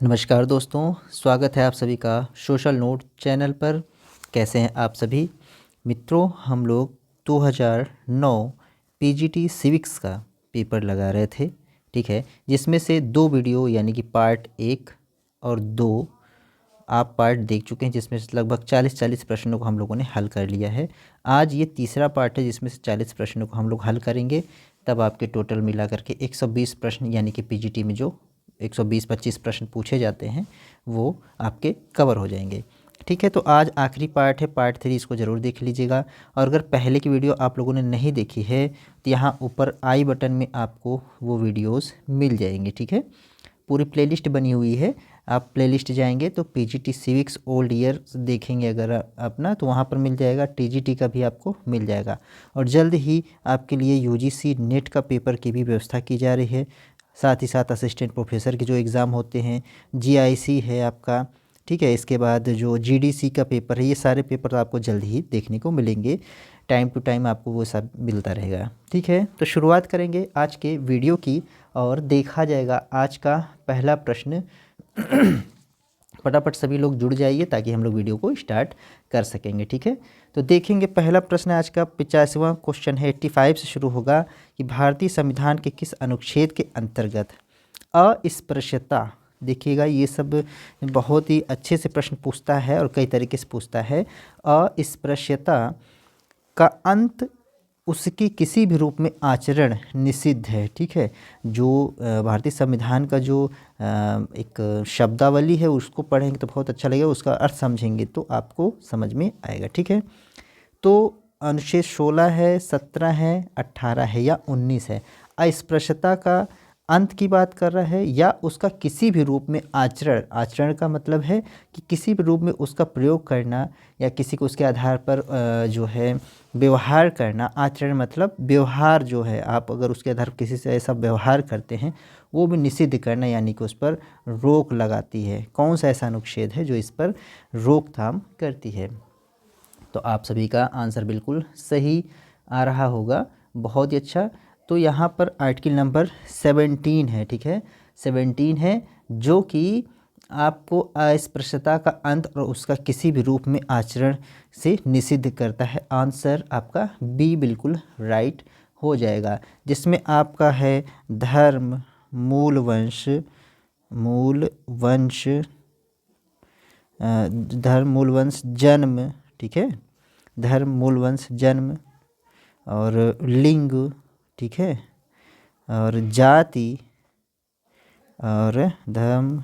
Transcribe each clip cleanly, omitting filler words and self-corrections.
नमस्कार दोस्तों, स्वागत है आप सभी का सोशल नोट चैनल पर। कैसे हैं आप सभी मित्रों? हम लोग 2009 पीजीटी सिविक्स का पेपर लगा रहे थे, ठीक है, जिसमें से 2 वीडियो यानी कि पार्ट 1 और 2 आप पार्ट देख चुके हैं, जिसमें से लगभग 40 प्रश्नों को हम लोगों ने हल कर लिया है। आज ये तीसरा पार्ट है जिसमें से 40 प्रश्नों को हम लोग हल करेंगे, तब आपके टोटल मिला करके 120 प्रश्न यानी कि पीजीटी में जो 120-25 प्रश्न पूछे जाते हैं वो आपके कवर हो जाएंगे। ठीक है, तो आज आखिरी पार्ट है, पार्ट 3, इसको ज़रूर देख लीजिएगा। और अगर पहले की वीडियो आप लोगों ने नहीं देखी है तो यहाँ ऊपर आई बटन में आपको वो वीडियोस मिल जाएंगी। ठीक है, पूरी प्लेलिस्ट बनी हुई है, आप प्लेलिस्ट जाएंगे तो पीजीटी सिविक्स ओल्ड ईयर देखेंगे अगर अपना, तो वहाँ पर मिल जाएगा। टीजीटी का भी आपको मिल जाएगा। और जल्द ही आपके लिए यूजीसी नेट का पेपर की भी व्यवस्था की जा रही है। साथ ही साथ असिस्टेंट प्रोफेसर के जो एग्ज़ाम होते हैं, जीआईसी है आपका, ठीक है, इसके बाद जो जीडीसी का पेपर है, ये सारे पेपर आपको जल्द ही देखने को मिलेंगे। टाइम टू टाइम आपको वो सब मिलता रहेगा। ठीक है, तो शुरुआत करेंगे आज के वीडियो की और देखा जाएगा आज का पहला प्रश्न। फटाफट सभी लोग जुड़ जाइए ताकि हम लोग वीडियो को स्टार्ट कर सकेंगे। ठीक है, तो देखेंगे पहला प्रश्न आज का 85वां क्वेश्चन है, 85 से शुरू होगा कि भारतीय संविधान के किस अनुच्छेद के अंतर्गत अस्पृश्यता, देखिएगा ये सब बहुत ही अच्छे से प्रश्न पूछता है और कई तरीके से पूछता है। अस्पृश्यता का अंत उसकी किसी भी रूप में आचरण निषिद्ध है। ठीक है, जो भारतीय संविधान का जो एक शब्दावली है उसको पढ़ेंगे तो बहुत अच्छा लगेगा, उसका अर्थ समझेंगे तो आपको समझ में आएगा। ठीक है, तो अनुच्छेद 16 है, 17 है, 18 है या 19 है। अस्पृश्यता का अंत की बात कर रहा है या उसका किसी भी रूप में आचरण, आचरण का मतलब है कि किसी भी रूप में उसका प्रयोग करना या किसी को उसके आधार पर जो है व्यवहार करना। आचरण मतलब व्यवहार जो है, आप अगर उसके आधार पर किसी से ऐसा व्यवहार करते हैं वो भी निषिद्ध करना, यानी कि उस पर रोक लगाती है। कौन सा ऐसा अनुच्छेद है जो इस पर रोकथाम करती है? तो आप सभी का आंसर बिल्कुल सही आ रहा होगा, बहुत ही अच्छा। तो यहाँ पर आर्टिकल नंबर 17 है। ठीक है, 17 है जो कि आपको अस्पृश्यता का अंत और उसका किसी भी रूप में आचरण से निषिद्ध करता है। आंसर आपका बी बिल्कुल राइट हो जाएगा, जिसमें आपका है धर्म, मूल वंश, धर्म, मूल वंश, जन्म, ठीक है, धर्म, मूल वंश, जन्म और लिंग, ठीक है, और जाति और धर्म,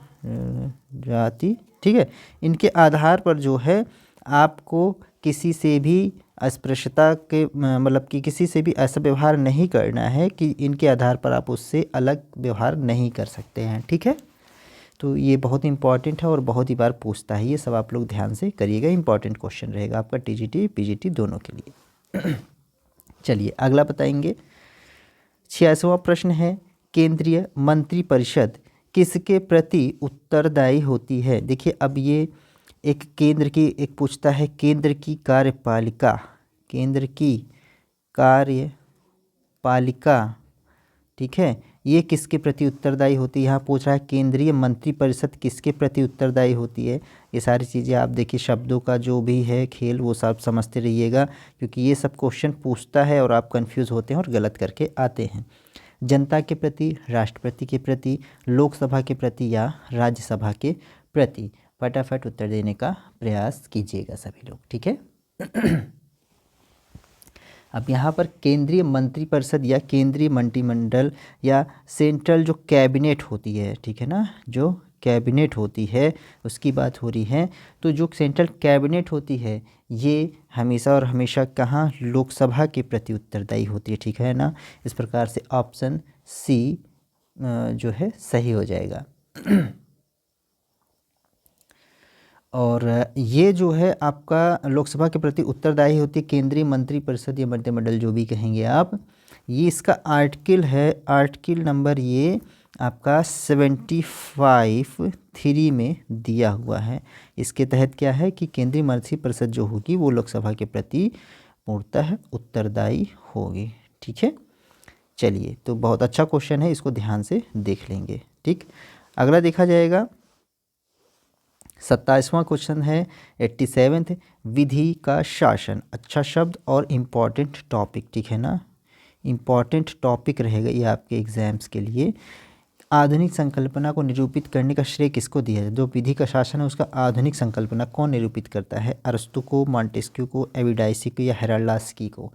जाति, ठीक है, इनके आधार पर जो है आपको किसी से भी अस्पृश्यता के मतलब कि किसी से भी ऐसा व्यवहार नहीं करना है कि इनके आधार पर आप उससे अलग व्यवहार नहीं कर सकते हैं। ठीक है, तो ये बहुत इंपॉर्टेंट है और बहुत ही बार पूछता है, ये सब आप लोग ध्यान से करिएगा, इंपॉर्टेंट क्वेश्चन रहेगा आपका टीजीटी पीजीटी दोनों के लिए। चलिए अगला बताएंगे। 86वां प्रश्न है, केंद्रीय मंत्रिपरिषद किसके प्रति उत्तरदायी होती है? देखिए अब ये एक केंद्र की एक पूछता है, केंद्र की कार्यपालिका, केंद्र की कार्यपालिका, ठीक है, ये किसके प्रति उत्तरदायी होती है? यहाँ पूछ रहा है केंद्रीय मंत्रिपरिषद किसके प्रति उत्तरदायी होती है। ये सारी चीज़ें आप देखिए, शब्दों का जो भी है खेल वो सब समझते रहिएगा, क्योंकि ये सब क्वेश्चन पूछता है और आप कंफ्यूज होते हैं और गलत करके आते हैं। जनता के प्रति, राष्ट्रपति के प्रति, लोकसभा के प्रति या राज्यसभा के प्रति? फटाफट उत्तर देने का प्रयास कीजिएगा सभी लोग। ठीक है, अब यहाँ पर केंद्रीय मंत्रिपरिषद या केंद्रीय मंत्रिमंडल या सेंट्रल जो कैबिनेट होती है, ठीक है ना, जो कैबिनेट होती है उसकी बात हो रही है। तो जो सेंट्रल कैबिनेट होती है ये हमेशा और हमेशा कहाँ? लोकसभा के प्रति उत्तरदायी होती है। ठीक है ना, इस प्रकार से ऑप्शन सी जो है सही हो जाएगा। और ये जो है आपका लोकसभा के प्रति उत्तरदायी होती है, केंद्रीय मंत्रिपरिषद या मंत्रिमंडल जो भी कहेंगे आप। ये इसका आर्टिकल है, आर्टिकल नंबर ये आपका 75(3) में दिया हुआ है। इसके तहत क्या है कि केंद्रीय मंत्रिपरिषद जो होगी वो लोकसभा के प्रति पूर्णतः उत्तरदायी होगी। ठीक है, चलिए तो बहुत अच्छा क्वेश्चन है, इसको ध्यान से देख लेंगे। ठीक, अगला देखा जाएगा 27वां क्वेश्चन है 87th, विधि का शासन। अच्छा शब्द और इम्पॉर्टेंट टॉपिक, ठीक है ना, इम्पॉर्टेंट टॉपिक रहेगा ये आपके एग्जाम्स के लिए। आधुनिक संकल्पना को निरूपित करने का श्रेय किसको दिया जाए? जो विधि का शासन है उसका आधुनिक संकल्पना कौन निरूपित करता है? अरस्तु को, मॉन्टेस्क्यू को, एविडाइसी को या हेराल्डास्की को?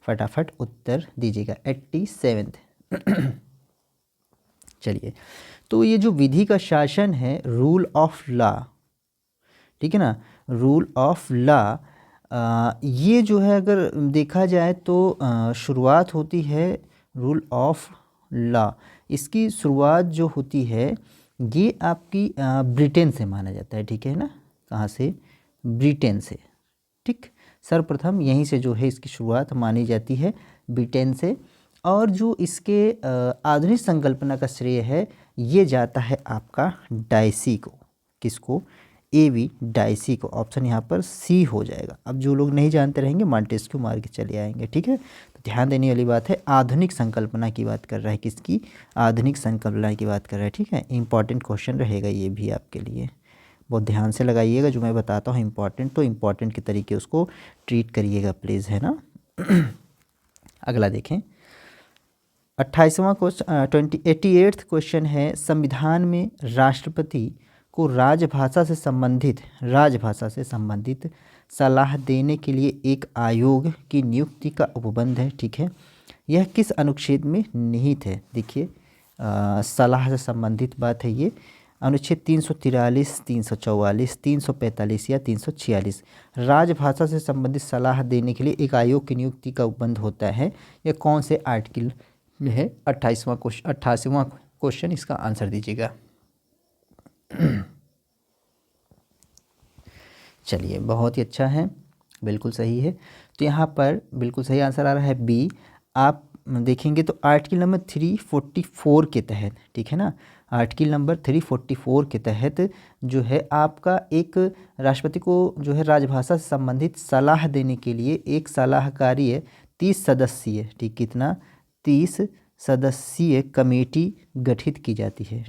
फटाफट उत्तर दीजिएगा। 87th चलिए, तो ये जो विधि का शासन है, रूल ऑफ लॉ, ठीक है ना, रूल ऑफ लॉ, ये जो है अगर देखा जाए तो शुरुआत होती है रूल ऑफ लॉ, इसकी शुरुआत जो होती है ये आपकी ब्रिटेन से माना जाता है, ठीक है ना, कहाँ से? ब्रिटेन से, ठीक। सर्वप्रथम यहीं से जो है इसकी शुरुआत मानी जाती है, ब्रिटेन से। और जो इसके आधुनिक संकल्पना का श्रेय है ये जाता है आपका डाइसी को। किसको? एवी डाइसी को। ऑप्शन यहाँ पर सी हो जाएगा। अब जो लोग नहीं जानते रहेंगे मॉन्टेस्क्यू मार के चले आएंगे, ठीक है। तो ध्यान देने वाली बात है, आधुनिक संकल्पना की बात कर रहा है। किसकी? आधुनिक संकल्पना की बात कर रहा है, ठीक है। इंपॉर्टेंट क्वेश्चन रहेगा ये भी आपके लिए, बहुत ध्यान से लगाइएगा। जो मैं बताता हूँ इंपॉर्टेंट, तो इंपॉर्टेंट के तरीके उसको ट्रीट करिएगा प्लीज़, है ना। अगला देखें, 28वां क्वेश्चन 88th क्वेश्चन है, संविधान में राष्ट्रपति को राजभाषा से संबंधित सलाह देने के लिए एक आयोग की नियुक्ति का उपबंध है, ठीक है। यह किस अनुच्छेद में निहित है? देखिए, सलाह से संबंधित बात है ये। अनुच्छेद 343, 344, 345 या 346। राजभाषा से संबंधित सलाह देने के लिए एक आयोग की नियुक्ति का उपबंध होता है। यह कौन से आर्टिकल में है? 88वां क्वेश्चन, इसका आंसर दीजिएगा। चलिए, बहुत ही अच्छा है, बिल्कुल सही है। तो यहाँ पर बिल्कुल सही आंसर आ रहा है बी। आप देखेंगे तो आर्टिकल नंबर 344 के तहत, ठीक है ना, आर्टिकल नंबर 344 के तहत जो है आपका एक राष्ट्रपति को जो है राजभाषा से संबंधित सलाह देने के लिए एक सलाहकारी 30 सदस्यीय, ठीक, कितना? 30 सदस्यीय कमेटी गठित की जाती है,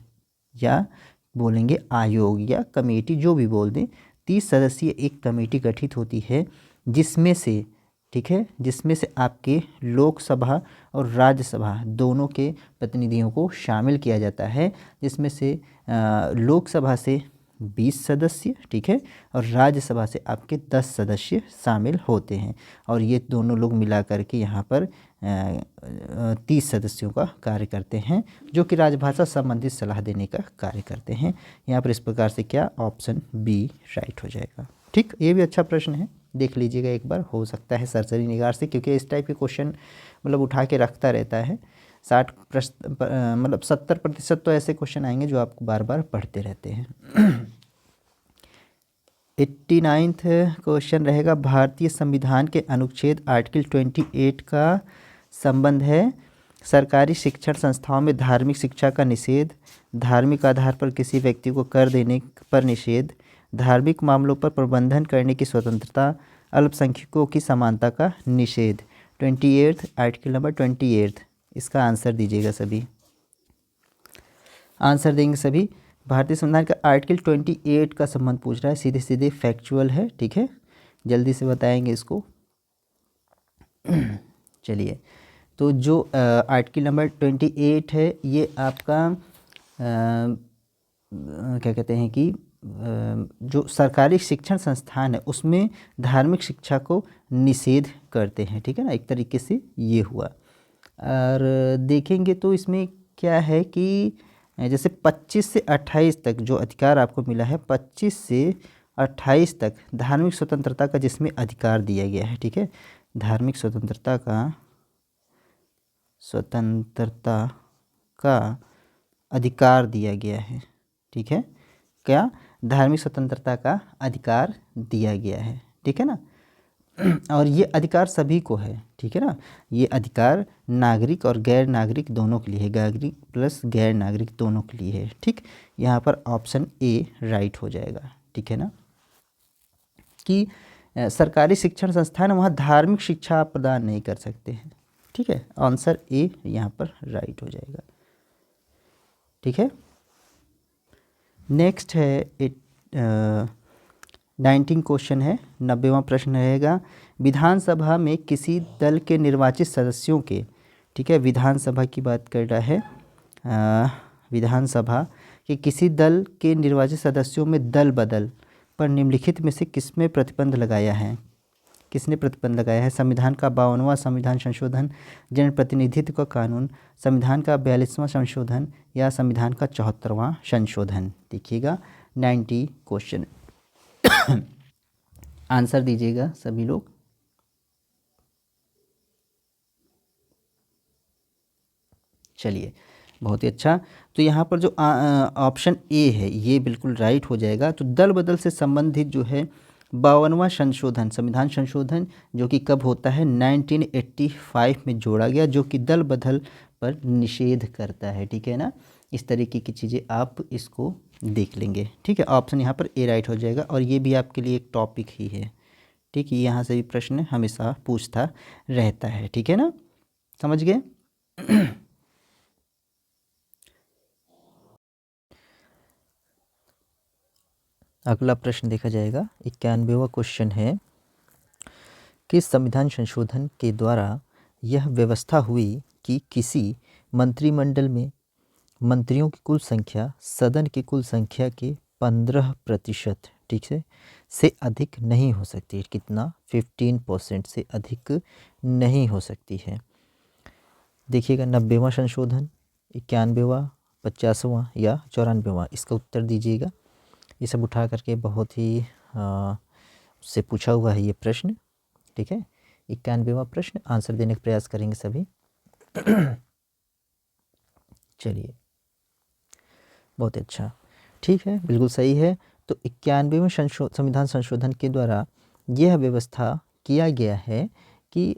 या बोलेंगे आयोग या कमेटी, जो भी बोल दें। 30 सदस्यीय एक कमेटी गठित होती है जिसमें से, ठीक है, जिसमें से आपके लोकसभा और राज्यसभा दोनों के प्रतिनिधियों को शामिल किया जाता है। जिसमें से लोकसभा से 20 सदस्य, ठीक है, और राज्यसभा से आपके 10 सदस्य शामिल होते हैं। और ये दोनों लोग मिला करके यहाँ पर 30 सदस्यों का कार्य करते हैं, जो कि राजभाषा संबंधित सलाह देने का कार्य करते हैं। यहाँ पर इस प्रकार से क्या? ऑप्शन बी राइट हो जाएगा, ठीक। ये भी अच्छा प्रश्न है, देख लीजिएगा एक बार, हो सकता है सरसरी निगाह से, क्योंकि इस टाइप के क्वेश्चन मतलब उठा के रखता रहता है। 70% तो ऐसे क्वेश्चन आएंगे जो आपको बार बार पढ़ते रहते हैं। 89th क्वेश्चन रहेगा, भारतीय संविधान के अनुच्छेद आर्टिकल 28 का संबंध है सरकारी शिक्षण संस्थाओं में धार्मिक शिक्षा का निषेध, धार्मिक आधार पर किसी व्यक्ति को कर देने पर निषेध, धार्मिक मामलों पर प्रबंधन करने की स्वतंत्रता, अल्पसंख्यकों की समानता का निषेध। 28th, आर्टिकल नंबर 28, इसका आंसर दीजिएगा सभी। आंसर देंगे सभी। भारतीय संविधान का आर्टिकल 28 का संबंध पूछ रहा है, सीधे सीधे फैक्चुअल है, ठीक है, जल्दी से बताएंगे इसको। चलिए, तो जो आर्टिकल नंबर 28 है ये आपका क्या कहते हैं कि जो सरकारी शिक्षण संस्थान है उसमें धार्मिक शिक्षा को निषेध करते हैं, ठीक है ना, एक तरीके से ये हुआ। और देखेंगे तो इसमें क्या है कि जैसे 25 से 28 तक जो अधिकार आपको मिला है, 25 से 28 तक धार्मिक स्वतंत्रता का जिसमें अधिकार दिया गया है, ठीक है, धार्मिक स्वतंत्रता का अधिकार दिया गया है, ठीक है, क्या? धार्मिक स्वतंत्रता का अधिकार दिया गया है, ठीक है ना। और ये अधिकार सभी को है, ठीक है ना, ये अधिकार नागरिक और गैर नागरिक दोनों के लिए है, नागरिक प्लस गैर नागरिक दोनों के लिए है, ठीक। यहाँ पर ऑप्शन ए राइट हो जाएगा, ठीक है ना, कि सरकारी शिक्षण संस्थान वहाँ धार्मिक शिक्षा आप प्रदान नहीं कर सकते हैं, ठीक है। आंसर ए यहाँ पर राइट हो जाएगा, ठीक है। नेक्स्ट है 19 क्वेश्चन है, 90वां प्रश्न रहेगा। विधानसभा में किसी दल के निर्वाचित सदस्यों के, ठीक है, विधानसभा की बात कर रहा है, विधानसभा के किसी दल के निर्वाचित सदस्यों में दल बदल पर निम्नलिखित में से किसमें प्रतिबंध लगाया है? किसने प्रतिबंध लगाया है? संविधान का 52वां संविधान संशोधन, जनप्रतिनिधित्व का कानून, संविधान का 42वां संशोधन या संविधान का 74वां संशोधन। देखिएगा 90 क्वेश्चन आंसर दीजिएगा सभी लोग। चलिए बहुत ही अच्छा। तो यहाँ पर जो ऑप्शन ए है ये बिल्कुल राइट हो जाएगा। तो दल बदल से संबंधित जो है 52वां संशोधन, संविधान संशोधन, जो कि कब होता है 1985 में जोड़ा गया, जो कि दल बदल पर निषेध करता है। ठीक है ना, इस तरीके की चीज़ें आप इसको देख लेंगे। ठीक है, ऑप्शन यहाँ पर ए राइट हो जाएगा। और ये भी आपके लिए एक टॉपिक ही है। ठीक है, यहाँ से भी प्रश्न हमेशा पूछता रहता है। ठीक है ना, समझ गए। अगला प्रश्न देखा जाएगा, 91वां क्वेश्चन है, किस संविधान संशोधन के द्वारा यह व्यवस्था हुई कि किसी मंत्रिमंडल में मंत्रियों की कुल संख्या सदन की कुल संख्या के 15%, ठीक है, से अधिक नहीं हो सकती। कितना? 15% से अधिक नहीं हो सकती है। देखिएगा 90वां संशोधन, 91वां, 50वां या 94वां, इसका उत्तर दीजिएगा। ये सब उठा करके बहुत ही से पूछा हुआ है ये प्रश्न। ठीक है, 91वां प्रश्न आंसर देने का प्रयास करेंगे सभी। चलिए बहुत अच्छा, ठीक है, बिल्कुल सही है। तो 91वें संविधान संशोधन के द्वारा यह व्यवस्था किया गया है कि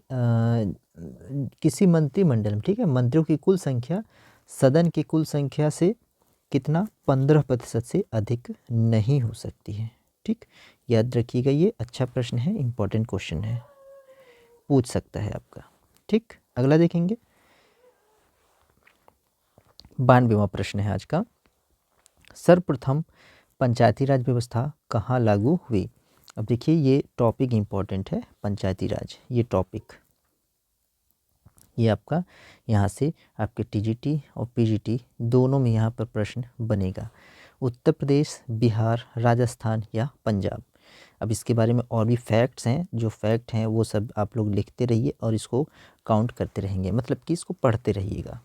किसी मंत्रिमंडल में, ठीक है, मंत्रियों की कुल संख्या सदन की कुल संख्या से कितना? 15% से अधिक नहीं हो सकती है। ठीक, याद रखिएगा, ये अच्छा प्रश्न है, इम्पोर्टेंट क्वेश्चन है, पूछ सकता है आपका। ठीक, अगला देखेंगे, 92वां प्रश्न है आज का। सर्वप्रथम पंचायती राज व्यवस्था कहाँ लागू हुई? अब देखिए ये टॉपिक इम्पोर्टेंट है, पंचायती राज, ये टॉपिक, ये आपका यहाँ से आपके टीजीटी और पीजीटी दोनों में यहाँ पर प्रश्न बनेगा। उत्तर प्रदेश, बिहार, राजस्थान या पंजाब। अब इसके बारे में और भी फैक्ट्स हैं, जो फैक्ट हैं वो सब आप लोग लिखते रहिए और इसको काउंट करते रहेंगे, मतलब कि इसको पढ़ते रहिएगा।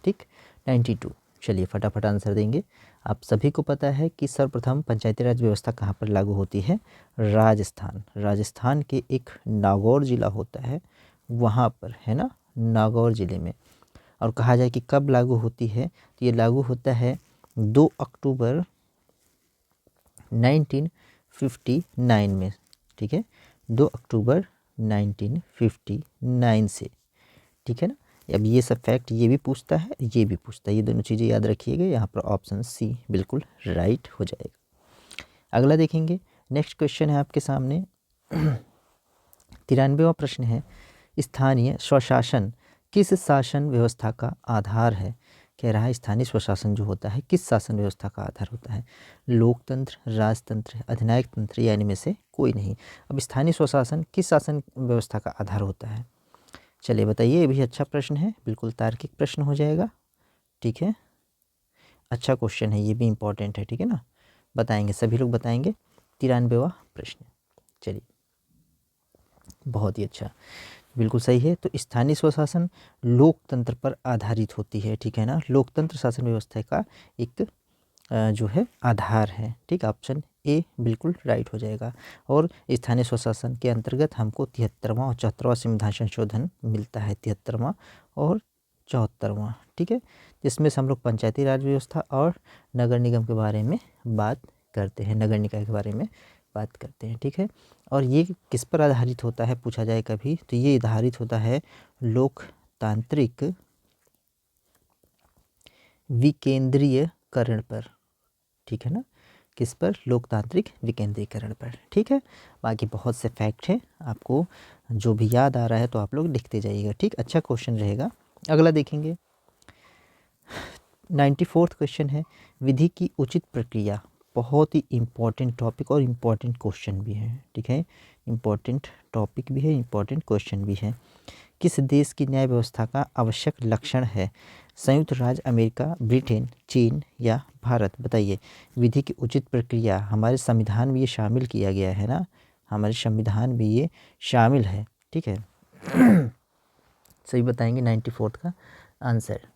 ठीक, 92। चलिए फटाफट आंसर देंगे। आप सभी को पता है कि सर्वप्रथम पंचायती राज व्यवस्था कहाँ पर लागू होती है? राजस्थान। राजस्थान के एक नागौर ज़िला होता है, वहाँ पर, है ना, नागौर ज़िले में। और कहा जाए कि कब लागू होती है, तो ये लागू होता है 2 अक्टूबर 1959 में। ठीक है, 2 अक्टूबर 1959 से। ठीक है ना, अब ये सब फैक्ट ये भी पूछता है, ये भी पूछता है, ये दोनों चीज़ें याद रखिएगा। यहाँ पर ऑप्शन सी बिल्कुल राइट हो जाएगा। अगला देखेंगे, नेक्स्ट क्वेश्चन है आपके सामने, 93वां प्रश्न है, स्थानीय स्वशासन किस शासन व्यवस्था का आधार है? कह रहा है स्थानीय स्वशासन जो होता है किस शासन व्यवस्था का आधार होता है? लोकतंत्र, राजतंत्र, अधिनायक तंत्र या इनमें से कोई नहीं। अब स्थानीय स्वशासन किस शासन व्यवस्था का आधार होता है? चलिए बताइए, ये भी अच्छा प्रश्न है, बिल्कुल तार्किक प्रश्न हो जाएगा। ठीक है, अच्छा क्वेश्चन है, ये भी इम्पोर्टेंट है। ठीक है ना, बताएंगे, सभी लोग बताएंगे। 93वां प्रश्न, चलिए बहुत ही अच्छा, बिल्कुल सही है। तो स्थानीय स्वशासन लोकतंत्र पर आधारित होती है। ठीक है ना, लोकतंत्र शासन व्यवस्था का एक जो है आधार है। ठीक, ऑप्शन ए बिल्कुल राइट हो जाएगा। और स्थानीय स्वशासन के अंतर्गत हमको 73वां और 74वां संविधान संशोधन मिलता है, 73वां और 74वां। ठीक है, जिसमें से हम लोग पंचायती राज व्यवस्था और नगर निगम के बारे में बात करते हैं, नगर निकाय के बारे में बात करते हैं। ठीक है, और ये किस पर आधारित होता है पूछा जाए कभी, तो ये आधारित होता है लोकतांत्रिक विकेंद्रीयकरण पर। ठीक है ना, किस पर? लोकतांत्रिक विकेंद्रीकरण पर। ठीक है, बाकी बहुत से फैक्ट हैं, आपको जो भी याद आ रहा है तो आप लोग लिखते जाइएगा। ठीक, अच्छा क्वेश्चन रहेगा। अगला देखेंगे, 94वां क्वेश्चन है, विधि की उचित प्रक्रिया बहुत ही इम्पोर्टेंट टॉपिक और इम्पोर्टेंट क्वेश्चन भी है, ठीक है। इम्पोर्टेंट टॉपिक भी है, इम्पोर्टेंट क्वेश्चन भी है। किस देश की न्याय व्यवस्था का आवश्यक लक्षण है? संयुक्त राज्य अमेरिका, ब्रिटेन, चीन या भारत? बताइए। विधि की उचित प्रक्रिया, हमारे संविधान में ये शामिल किया गया है ना, हमारे संविधान में ये शामिल है, ठीक है। सही बताएंगे 94 का आंसर।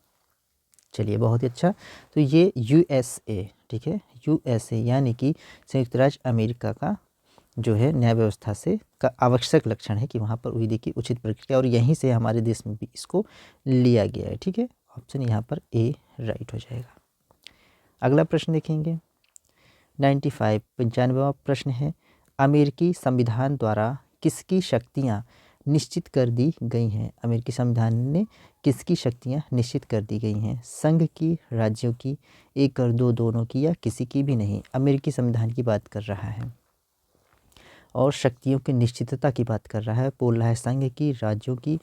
चलिए बहुत ही अच्छा। तो ये यूएसए, ठीक है, यूएसए यानी कि संयुक्त राज्य अमेरिका का जो है न्याय व्यवस्था से का आवश्यक लक्षण है कि वहाँ पर विधि की उचित प्रक्रिया, और यहीं से हमारे देश में भी इसको लिया गया है, ठीक है। ऑप्शन यहाँ पर ए राइट हो जाएगा। अगला प्रश्न देखेंगे 95 95वां प्रश्न है, अमेरिकी संविधान द्वारा किसकी शक्तियाँ निश्चित कर दी गई हैं? अमेरिकी संविधान ने किसकी शक्तियाँ निश्चित कर दी गई हैं? संघ की, राज्यों की, एक और दो दोनों की, या किसी की भी नहीं? अमेरिकी संविधान की बात कर रहा है और शक्तियों की निश्चितता की बात कर रहा है, बोल रहा है संघ की, राज्यों की।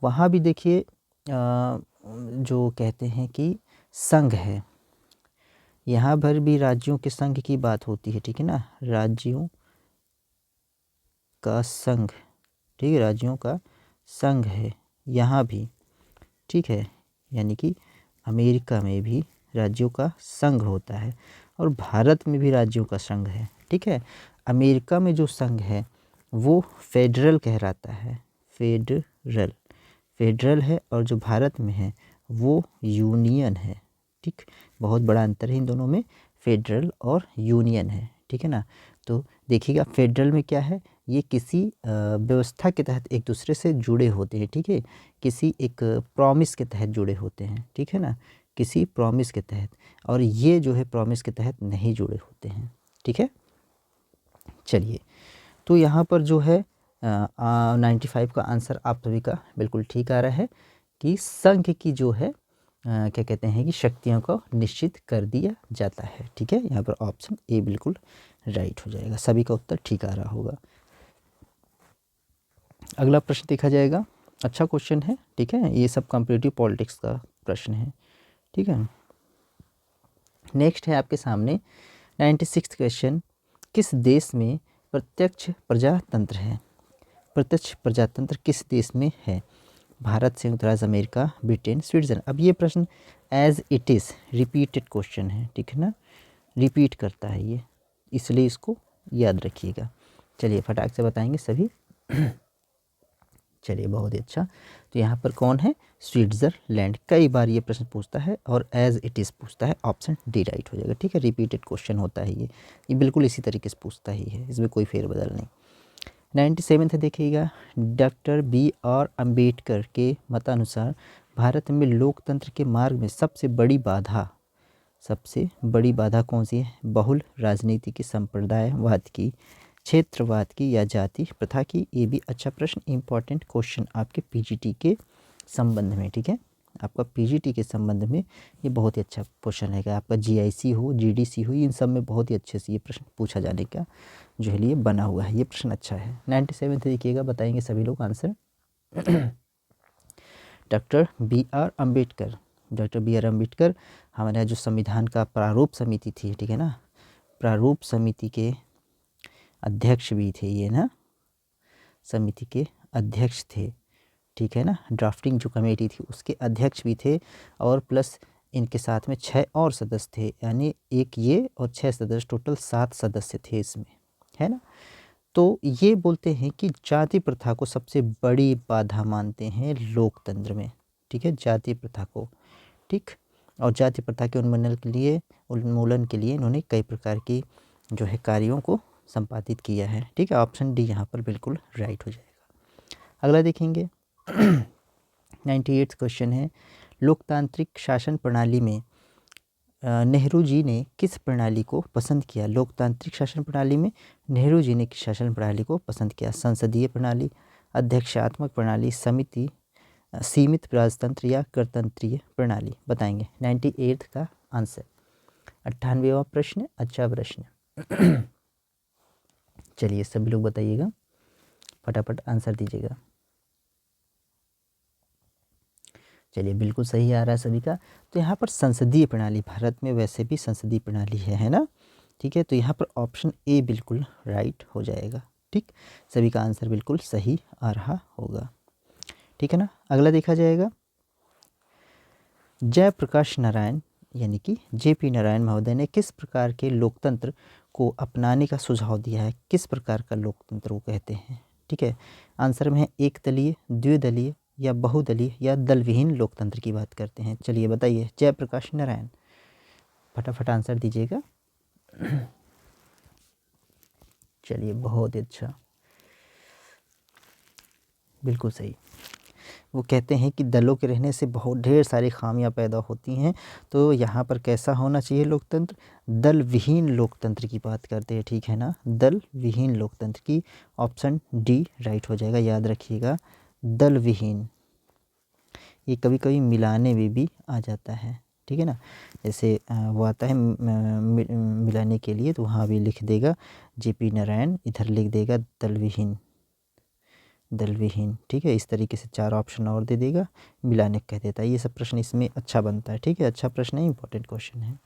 वहाँ भी देखिए जो कहते हैं कि संघ है, यहाँ पर भी राज्यों के संघ की बात होती है, ठीक है ना, राज्यों का संघ, ठीक है, राज्यों का संघ है यहाँ भी, ठीक है। यानी कि अमेरिका में भी राज्यों का संघ होता है और भारत में भी राज्यों का संघ है, ठीक है। अमेरिका में जो संघ है वो फेडरल कहलाता है, फेडरल, फेडरल है, और जो भारत में है वो यूनियन है, ठीक। बहुत बड़ा अंतर है इन दोनों में, फेडरल और यूनियन है, ठीक है ना। तो देखिएगा फेडरल में क्या है, ये किसी व्यवस्था के तहत एक दूसरे से जुड़े होते हैं, ठीक है, किसी एक प्रॉमिस के तहत जुड़े होते हैं, ठीक है ना, किसी प्रॉमिस के तहत, और ये जो है प्रॉमिस के तहत नहीं जुड़े होते हैं, ठीक है। चलिए, तो यहाँ पर जो है 95 का आंसर आप सभी का बिल्कुल ठीक आ रहा है कि संघ की जो है क्या कहते हैं कि शक्तियों को निश्चित कर दिया जाता है, ठीक है। यहाँ पर ऑप्शन ए बिल्कुल राइट हो जाएगा, सभी का उत्तर ठीक आ रहा होगा। अगला प्रश्न देखा जाएगा, अच्छा क्वेश्चन है, ठीक है, ये सब कॉम्पिटिटिव पॉलिटिक्स का प्रश्न है, ठीक है। नेक्स्ट है आपके सामने 96 क्वेश्चन, किस देश में प्रत्यक्ष प्रजातंत्र है? प्रत्यक्ष प्रजातंत्र किस देश में है? भारत, संयुक्त राज्य अमेरिका, ब्रिटेन, स्विट्जरलैंड। अब ये प्रश्न as it is repeated question है, ठीक है ना, रिपीट करता है ये, इसलिए इसको याद रखिएगा। चलिए फटाक से बताएंगे सभी। चलिए बहुत ही अच्छा। तो यहाँ पर कौन है? स्विट्ज़रलैंड। कई बार ये प्रश्न पूछता है और एज इट इज़ पूछता है, ऑप्शन डी राइट हो जाएगा, ठीक है। रिपीटेड क्वेश्चन होता है ये बिल्कुल इसी तरीके से पूछता ही है, इसमें कोई फेरबदल नहीं। 97 है, देखिएगा, डॉक्टर BR अम्बेडकर के मतानुसार भारत में लोकतंत्र के मार्ग में सबसे बड़ी बाधा कौन सी है? बहुल राजनीति की, संप्रदायवाद की, क्षेत्रवाद की, या जाति प्रथा की? ये भी अच्छा प्रश्न, इंपॉर्टेंट क्वेश्चन आपके पीजीटी के संबंध में, ठीक है, आपका पीजीटी के संबंध में ये बहुत ही अच्छा क्वेश्चन है। आपका जीआईसी हो, जीडीसी हो, इन सब में बहुत ही अच्छे से ये प्रश्न पूछा जाने का जो है लिए बना हुआ है, ये प्रश्न अच्छा है। 97 देखिएगा, बताएंगे सभी लोग answer. Doctor B R Ambedkar हमारे यहाँ जो संविधान का प्रारूप समिति थी, ठीक है ना, प्रारूप समिति के अध्यक्ष भी थे ये ना, समिति के अध्यक्ष थे, ठीक है ना, ड्राफ्टिंग जो कमेटी थी उसके अध्यक्ष भी थे, और प्लस इनके साथ में 6 और सदस्य थे, यानी एक ये और 6 सदस्य, टोटल 7 सदस्य थे इसमें, है ना। तो ये बोलते हैं कि जाति प्रथा को सबसे बड़ी बाधा मानते हैं लोकतंत्र में, ठीक है, जाति प्रथा को, ठीक। और जाति प्रथा के उन्मूलन के लिए इन्होंने कई प्रकार की जो है कार्यों को संपादित किया है, ठीक है। ऑप्शन डी यहाँ पर बिल्कुल राइट हो जाएगा। अगला देखेंगे 98 क्वेश्चन है, लोकतांत्रिक शासन प्रणाली में नेहरू जी ने किस प्रणाली को पसंद किया? लोकतांत्रिक शासन प्रणाली में नेहरू जी ने किस शासन प्रणाली को पसंद किया? संसदीय प्रणाली, अध्यक्षात्मक प्रणाली, सीमित राजतंत्र, या गणतंत्रीय प्रणाली? बताएंगे 98 का आंसर। 98वां प्रश्न, अच्छा प्रश्न। चलिए सभी लोग बताइएगा, फटाफट आंसर दीजिएगा। चलिए बिल्कुल सही आ रहा है सभी का। तो यहाँ पर संसदीय प्रणाली, भारत में वैसे भी संसदीय प्रणाली है ना, ठीक है, तो यहाँ पर ऑप्शन ए बिल्कुल राइट हो जाएगा। ठीक, सभी का आंसर बिल्कुल सही आ रहा होगा। ठीक है ना। अगला देखा जाएगा, जयप्रकाश नारायण यानी कि जेपी नारायण महोदय ने किस प्रकार के लोकतंत्र को अपनाने का सुझाव दिया है। किस प्रकार का लोकतंत्र वो कहते हैं। ठीक है, आंसर में है एक दलीय, द्विदलीय या बहुदलीय या दल विहीन लोकतंत्र की बात करते हैं। चलिए बताइए, जयप्रकाश नारायण, फटाफट आंसर दीजिएगा। चलिए बहुत अच्छा, बिल्कुल सही। वो कहते हैं कि दलों के रहने से बहुत ढेर सारी खामियां पैदा होती हैं, तो यहाँ पर कैसा होना चाहिए लोकतंत्र, दल विहीन लोकतंत्र की बात करते हैं। ठीक है ना, दल विहीन लोकतंत्र की ऑप्शन डी राइट हो जाएगा। याद रखिएगा, दल विहीन, ये कभी कभी मिलाने में भी आ जाता है। ठीक है ना, जैसे वो आता है मिलाने के लिए, तो वहाँ भी लिख देगा जेपी नारायण, इधर लिख देगा दल विहीन, दल विहीन। ठीक है, इस तरीके से 4 ऑप्शन और दे देगा, मिलाने कह देता है। ये सब प्रश्न इसमें अच्छा बनता है। ठीक है, अच्छा प्रश्न है, इंपॉर्टेंट क्वेश्चन है।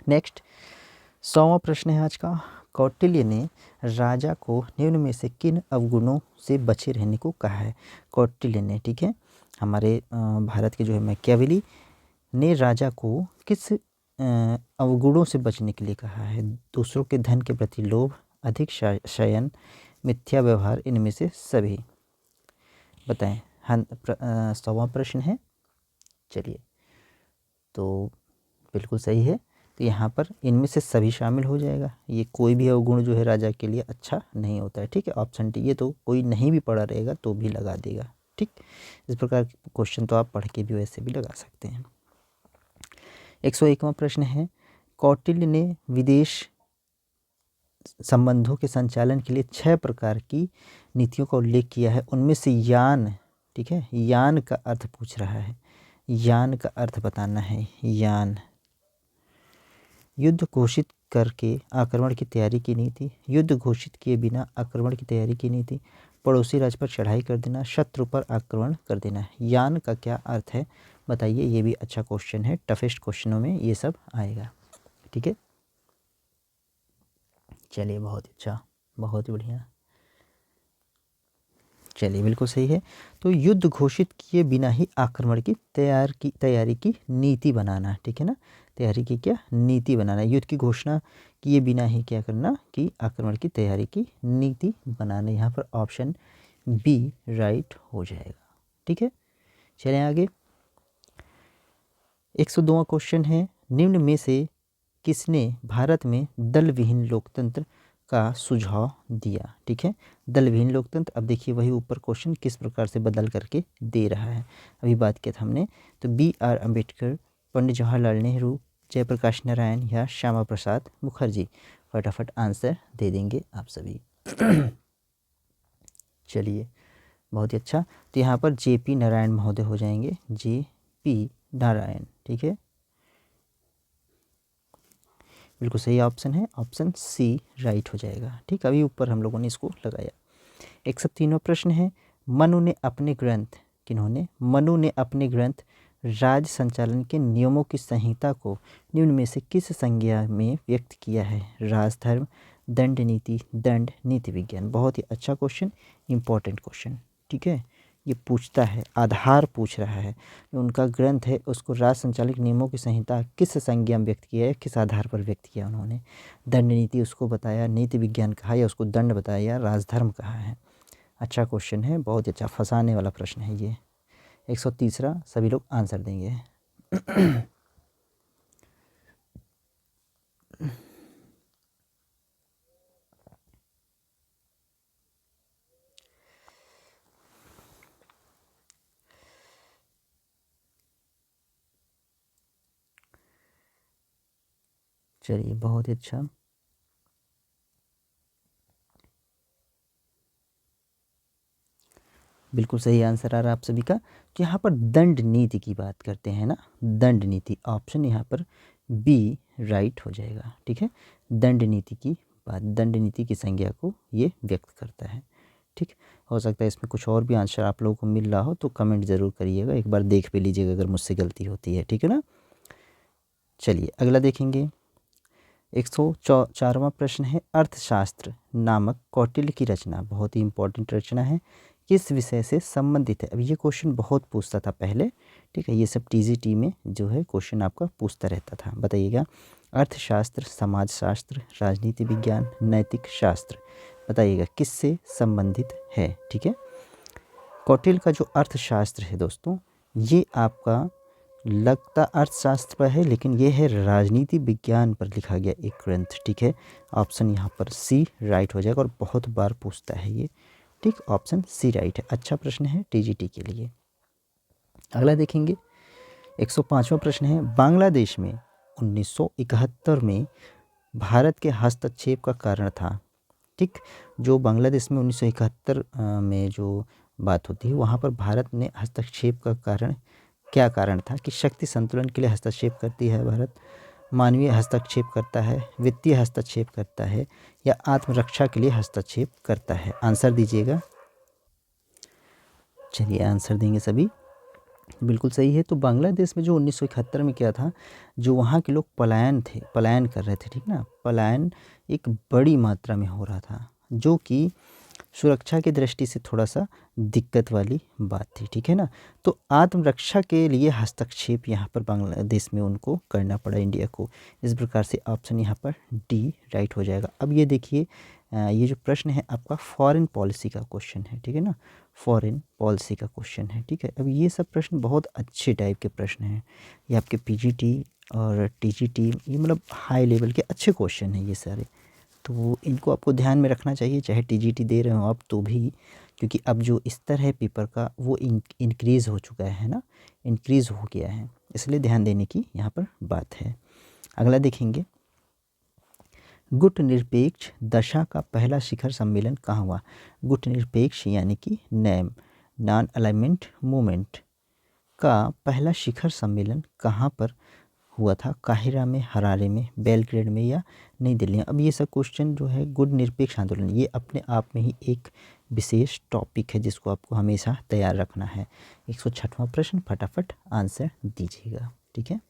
नेक्स्ट 100वां प्रश्न है आज का, कौटिल्य ने राजा को निम्न में से किन अवगुणों से बचे रहने को कहा है। कौटिल्य ने, ठीक है, हमारे भारत के जो है मैकियावेली ने राजा को किस अवगुणों से बचने के लिए कहा है। दूसरों के धन के प्रति लोभ, अधिक शयन, मिथ्या व्यवहार, इनमें से सभी बताएं। 100वां प्रश्न है। चलिए, तो बिल्कुल सही है, तो यहाँ पर इनमें से सभी शामिल हो जाएगा। ये कोई भी अवगुण जो है राजा के लिए अच्छा नहीं होता है। ठीक है, ऑप्शन डी, ये तो कोई नहीं भी पढ़ा रहेगा तो भी लगा देगा। ठीक, इस प्रकार के क्वेश्चन तो आप पढ़ के भी वैसे भी लगा सकते हैं। 101वां प्रश्न है, कौटिल्य ने विदेश संबंधों के संचालन के लिए 6 प्रकार की नीतियों का उल्लेख किया है। उनमें से यान, ठीक है, यान का अर्थ पूछ रहा है, यान का अर्थ बताना है। यान, युद्ध घोषित करके आक्रमण की तैयारी की नीति, युद्ध घोषित किए बिना आक्रमण की तैयारी की नीति, पड़ोसी राज्य पर चढ़ाई कर देना, शत्रु पर आक्रमण कर देना। यान का क्या अर्थ है बताइए। ये भी अच्छा क्वेश्चन है, टफेस्ट क्वेश्चनों में ये सब आएगा। ठीक है, चलिए बहुत अच्छा, बहुत ही बढ़िया। चलिए बिल्कुल सही है, तो युद्ध घोषित किए बिना ही आक्रमण की तैयारी की नीति बनाना। ठीक है ना, तैयारी की क्या नीति बनाना, युद्ध की घोषणा किए बिना ही क्या करना कि आक्रमण की तैयारी की नीति बनाना। यहाँ पर ऑप्शन बी राइट हो जाएगा। ठीक है, चलें आगे। 102वां क्वेश्चन है, निम्न में से किसने भारत में दल विहीन लोकतंत्र का सुझाव दिया। ठीक है, दल विहीन लोकतंत्र, अब देखिए वही ऊपर क्वेश्चन किस प्रकार से बदल करके दे रहा है। अभी बात किया था हमने, तो B.R. अम्बेडकर, पंडित जवाहरलाल नेहरू, जयप्रकाश नारायण या श्यामा प्रसाद मुखर्जी। फटाफट आंसर दे देंगे आप सभी। चलिए बहुत ही अच्छा, तो यहाँ पर JP नारायण महोदय हो जाएंगे, JP नारायण। ठीक है, बिल्कुल सही ऑप्शन है, ऑप्शन सी राइट हो जाएगा। ठीक, अभी ऊपर हम लोगों ने इसको लगाया। 103वां प्रश्न है, मनु ने अपने ग्रंथ, किन्होंने, मनु ने अपने ग्रंथ राज संचालन के नियमों की संहिता को निम्न में से किस संज्ञा में व्यक्त किया है। राजधर्म, दंड नीति, दंड, नीति विज्ञान। बहुत ही अच्छा क्वेश्चन, इंपॉर्टेंट क्वेश्चन। ठीक है, ये पूछता है, आधार पूछ रहा है, उनका ग्रंथ है उसको राज संचालित नियमों की संहिता किस संज्ञा में व्यक्त किया है, किस आधार पर व्यक्त किया उन्होंने। दंड नीति उसको बताया, नीति विज्ञान कहा या उसको दंड बताया या राजधर्म कहा है। अच्छा क्वेश्चन है, बहुत ही अच्छा, फंसाने वाला प्रश्न है ये। 103 सभी लोग आंसर देंगे। चलिए बहुत ही अच्छा, बिल्कुल सही आंसर आ रहा है आप सभी का। तो यहाँ पर दंड नीति की बात करते हैं ना, दंड नीति, ऑप्शन यहाँ पर बी राइट हो जाएगा। ठीक है, दंड नीति की बात, दंड नीति की संज्ञा को ये व्यक्त करता है। ठीक, हो सकता है इसमें कुछ और भी आंसर आप लोगों को मिल रहा हो तो कमेंट ज़रूर करिएगा, एक बार देख भी लीजिएगा अगर मुझसे गलती होती है। ठीक है ना, चलिए अगला देखेंगे। 104वां प्रश्न है अर्थशास्त्र नामक कौटिल्य की रचना, बहुत ही इंपॉर्टेंट रचना है, किस विषय से संबंधित है। अब ये क्वेश्चन बहुत पूछता था पहले, ठीक है, ये सब टीजीटी में जो है क्वेश्चन आपका पूछता रहता था। बताइएगा, अर्थशास्त्र, समाजशास्त्र, राजनीति विज्ञान, नैतिक शास्त्र, बताइएगा किससे संबंधित है। ठीक है, कौटिल्य का जो अर्थशास्त्र है दोस्तों, ये आपका लगता अर्थशास्त्र पर है, लेकिन ये है राजनीति विज्ञान पर लिखा गया एक ग्रंथ। ठीक है, ऑप्शन यहाँ पर सी राइट हो जाएगा और बहुत बार पूछता है ये। ठीक, ऑप्शन सी राइट है। अच्छा प्रश्न है टीजीटी के लिए। अगला देखेंगे, 105वां प्रश्न है बांग्लादेश में 1971 में भारत के हस्तक्षेप का कारण था। ठीक, जो बांग्लादेश में 1971 में जो बात होती है, वहाँ पर भारत ने हस्तक्षेप का कारण क्या कारण था कि शक्ति संतुलन के लिए हस्तक्षेप करती है भारत, मानवीय हस्तक्षेप करता है, वित्तीय हस्तक्षेप करता है, या आत्मरक्षा के लिए हस्तक्षेप करता है। आंसर दीजिएगा। चलिए आंसर देंगे सभी, बिल्कुल सही है। तो बांग्लादेश में जो 1971 में क्या था, जो वहाँ के लोग पलायन कर रहे थे, ठीक ना, पलायन एक बड़ी मात्रा में हो रहा था, जो कि सुरक्षा की दृष्टि से थोड़ा सा दिक्कत वाली बात थी। ठीक है ना, तो आत्मरक्षा के लिए हस्तक्षेप यहाँ पर बांग्लादेश में उनको करना पड़ा इंडिया को। इस प्रकार से ऑप्शन यहाँ पर डी राइट हो जाएगा। अब ये देखिए, ये जो प्रश्न है आपका फॉरेन पॉलिसी का क्वेश्चन है। ठीक है ना, फॉरेन पॉलिसी का क्वेश्चन है। ठीक है, अब ये सब प्रश्न बहुत अच्छे टाइप के प्रश्न हैं, ये आपके पीजीटी और टीजीटी, ये मतलब हाई लेवल के अच्छे क्वेश्चन हैं ये सारे, तो इनको आपको ध्यान में रखना चाहिए, चाहे टीजीटी दे रहे हो आप तो भी, क्योंकि अब जो स्तर है पेपर का वो इंक्रीज़ हो चुका है ना, इंक्रीज़ हो गया है, इसलिए ध्यान देने की यहाँ पर बात है। अगला देखेंगे, गुट निरपेक्ष दशा का पहला शिखर सम्मेलन कहाँ हुआ। गुट निरपेक्ष यानी कि नैम, नॉन अलाइनमेंट मूवमेंट का पहला शिखर सम्मेलन कहाँ पर हुआ था। काहिरा में, हरारे में, बेलग्रेड में, या नई दिल्ली में। अब ये सब क्वेश्चन जो है गुट निरपेक्ष आंदोलन, ये अपने आप में ही एक विशेष टॉपिक है जिसको आपको हमेशा तैयार रखना है। 106वां प्रश्न, फटाफट आंसर दीजिएगा। ठीक है,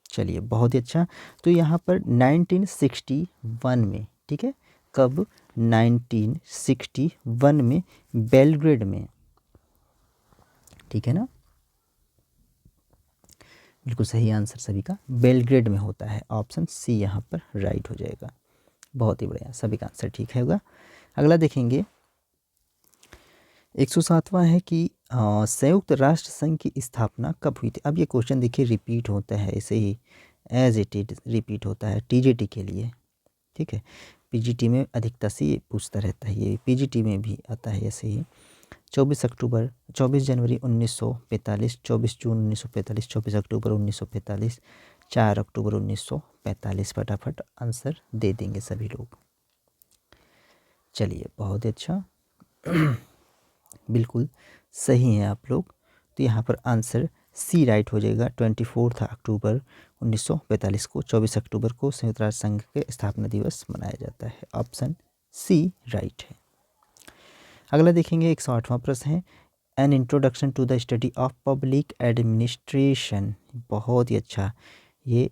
चलिए बहुत ही अच्छा। तो यहाँ पर 1961 में, ठीक है, कब, 1961 में बेलग्रेड में, ठीक है ना, बिल्कुल सही आंसर सभी का बेलग्रेड में होता है। ऑप्शन सी यहाँ पर राइट हो जाएगा। बहुत ही बढ़िया, सभी का आंसर ठीक है होगा। अगला देखेंगे, 107वां है कि संयुक्त राष्ट्र संघ की स्थापना कब हुई थी। अब ये क्वेश्चन देखिए रिपीट होता है, ऐसे ही एज इट इज रिपीट होता है टीजीटी के लिए। ठीक है, पीजीटी में अधिकता से ये पूछता रहता है, ये पीजीटी में भी आता है ऐसे ही। 24 जनवरी 1945, 24 जून 1945, 24 अक्टूबर 1945, 4 अक्टूबर 1945। फटाफट आंसर दे देंगे सभी लोग। चलिए बहुत ही अच्छा, बिल्कुल सही हैं आप लोग। तो यहाँ पर आंसर सी राइट हो जाएगा। 24 अक्टूबर 1945 को, 24 अक्टूबर को संयुक्त राष्ट्र संघ के स्थापना दिवस मनाया जाता है। ऑप्शन सी राइट है। अगला देखेंगे, 108वां प्रश्न है an introduction to the study of public administration. बहुत ही अच्छा, ये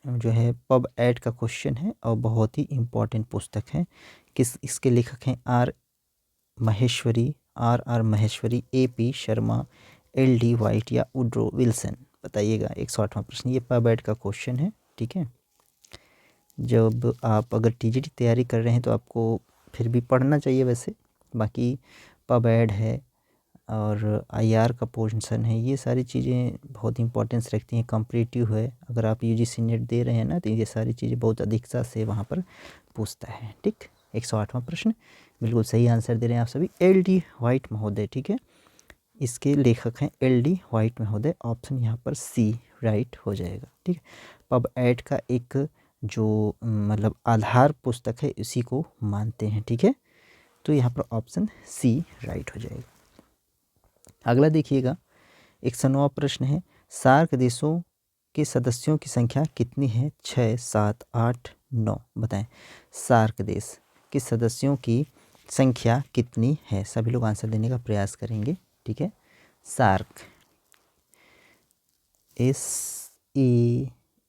जो है पब एड का क्वेश्चन है और बहुत ही इम्पोर्टेंट पुस्तक है। इसके लेखक हैं R Maheshwari, AP Sharma, LD White या वुड्रो विल्सन। बताइएगा। 108वां प्रश्न, ये पब एड का क्वेश्चन है। ठीक है, जब आप अगर टीजीटी तैयारी कर रहे हैं तो आपको फिर भी पढ़ना चाहिए वैसे, बाकी पब एड है और IR का पोर्शन है, ये सारी चीज़ें बहुत इंपॉर्टेंस रखती हैं। कॉम्पिटिटिव है, अगर आप UGC नेट दे रहे हैं ना, तो ये सारी चीज़ें बहुत अधिकता से वहाँ पर पूछता है। ठीक, 108वां प्रश्न बिल्कुल सही आंसर दे रहे हैं आप सभी, LD वाइट महोदय। ठीक है, इसके लेखक हैं LD वाइट महोदय। ऑप्शन यहाँ पर सी राइट हो जाएगा। ठीक है, पब एड का एक जो मतलब आधार पुस्तक है इसी को मानते हैं। ठीक है, तो यहाँ पर ऑप्शन सी राइट हो जाएगा। अगला देखिएगा, 109वां प्रश्न है सार्क देशों के सदस्यों की संख्या कितनी है। 6, 7, 8, 9 बताएं। सार्क देश के सदस्यों की संख्या कितनी है। सभी लोग आंसर देने का प्रयास करेंगे। ठीक है, सार्क,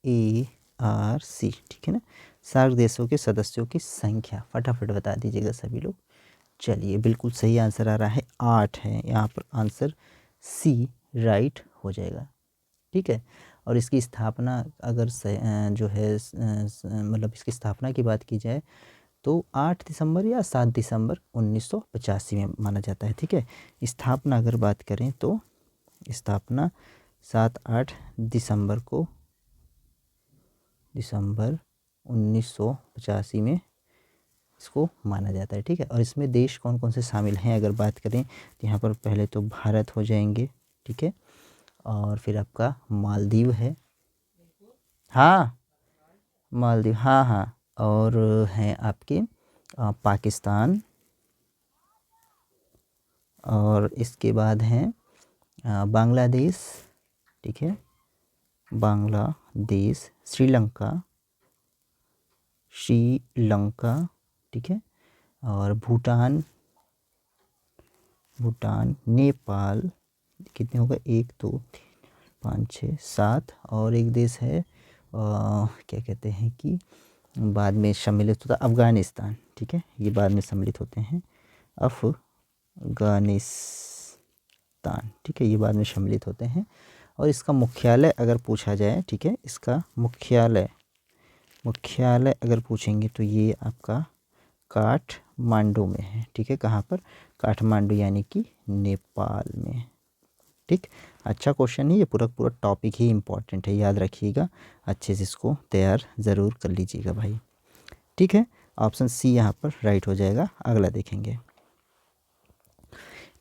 ARC, ठीक है ना। सार्क देशों के सदस्यों की संख्या फटाफट बता दीजिएगा सभी लोग। चलिए बिल्कुल सही आंसर आ रहा है 8 है, यहाँ पर आंसर सी राइट हो जाएगा, ठीक है। और इसकी स्थापना अगर जो है मतलब इसकी स्थापना की बात की जाए तो 8 दिसंबर या 7 दिसंबर 1985 में माना जाता है, ठीक है। स्थापना अगर बात करें तो स्थापना 7-8 दिसंबर 1985 में इसको माना जाता है, ठीक है। और इसमें देश कौन कौन से शामिल हैं अगर बात करें तो यहाँ पर पहले तो भारत हो जाएंगे, ठीक है। और फिर आपका मालदीव है, हाँ मालदीव, हाँ हाँ। और हैं आपके पाकिस्तान, और इसके बाद हैं बांग्लादेश, ठीक है, बांग्लादेश, श्रीलंका, ठीक है, और भूटान, नेपाल, कितने होगा 1 2 3 5 6 7, और एक देश है क्या कहते हैं कि बाद में सम्मिलित होता अफ़गानिस्तान, ठीक है, ये बाद में सम्मिलित होते हैं अफ़गानिस्तान, ठीक है, ये बाद में सम्मिलित होते हैं। और इसका मुख्यालय अगर पूछा जाए, ठीक है, इसका मुख्यालय अगर पूछेंगे तो ये आपका काठमांडू में है, ठीक है। कहाँ पर? काठमांडू यानी कि नेपाल में, ठीक। अच्छा क्वेश्चन है ये, पूरा टॉपिक ही इम्पोर्टेंट है, याद रखिएगा, अच्छे से इसको तैयार ज़रूर कर लीजिएगा भाई, ठीक है। ऑप्शन सी यहाँ पर राइट हो जाएगा। अगला देखेंगे,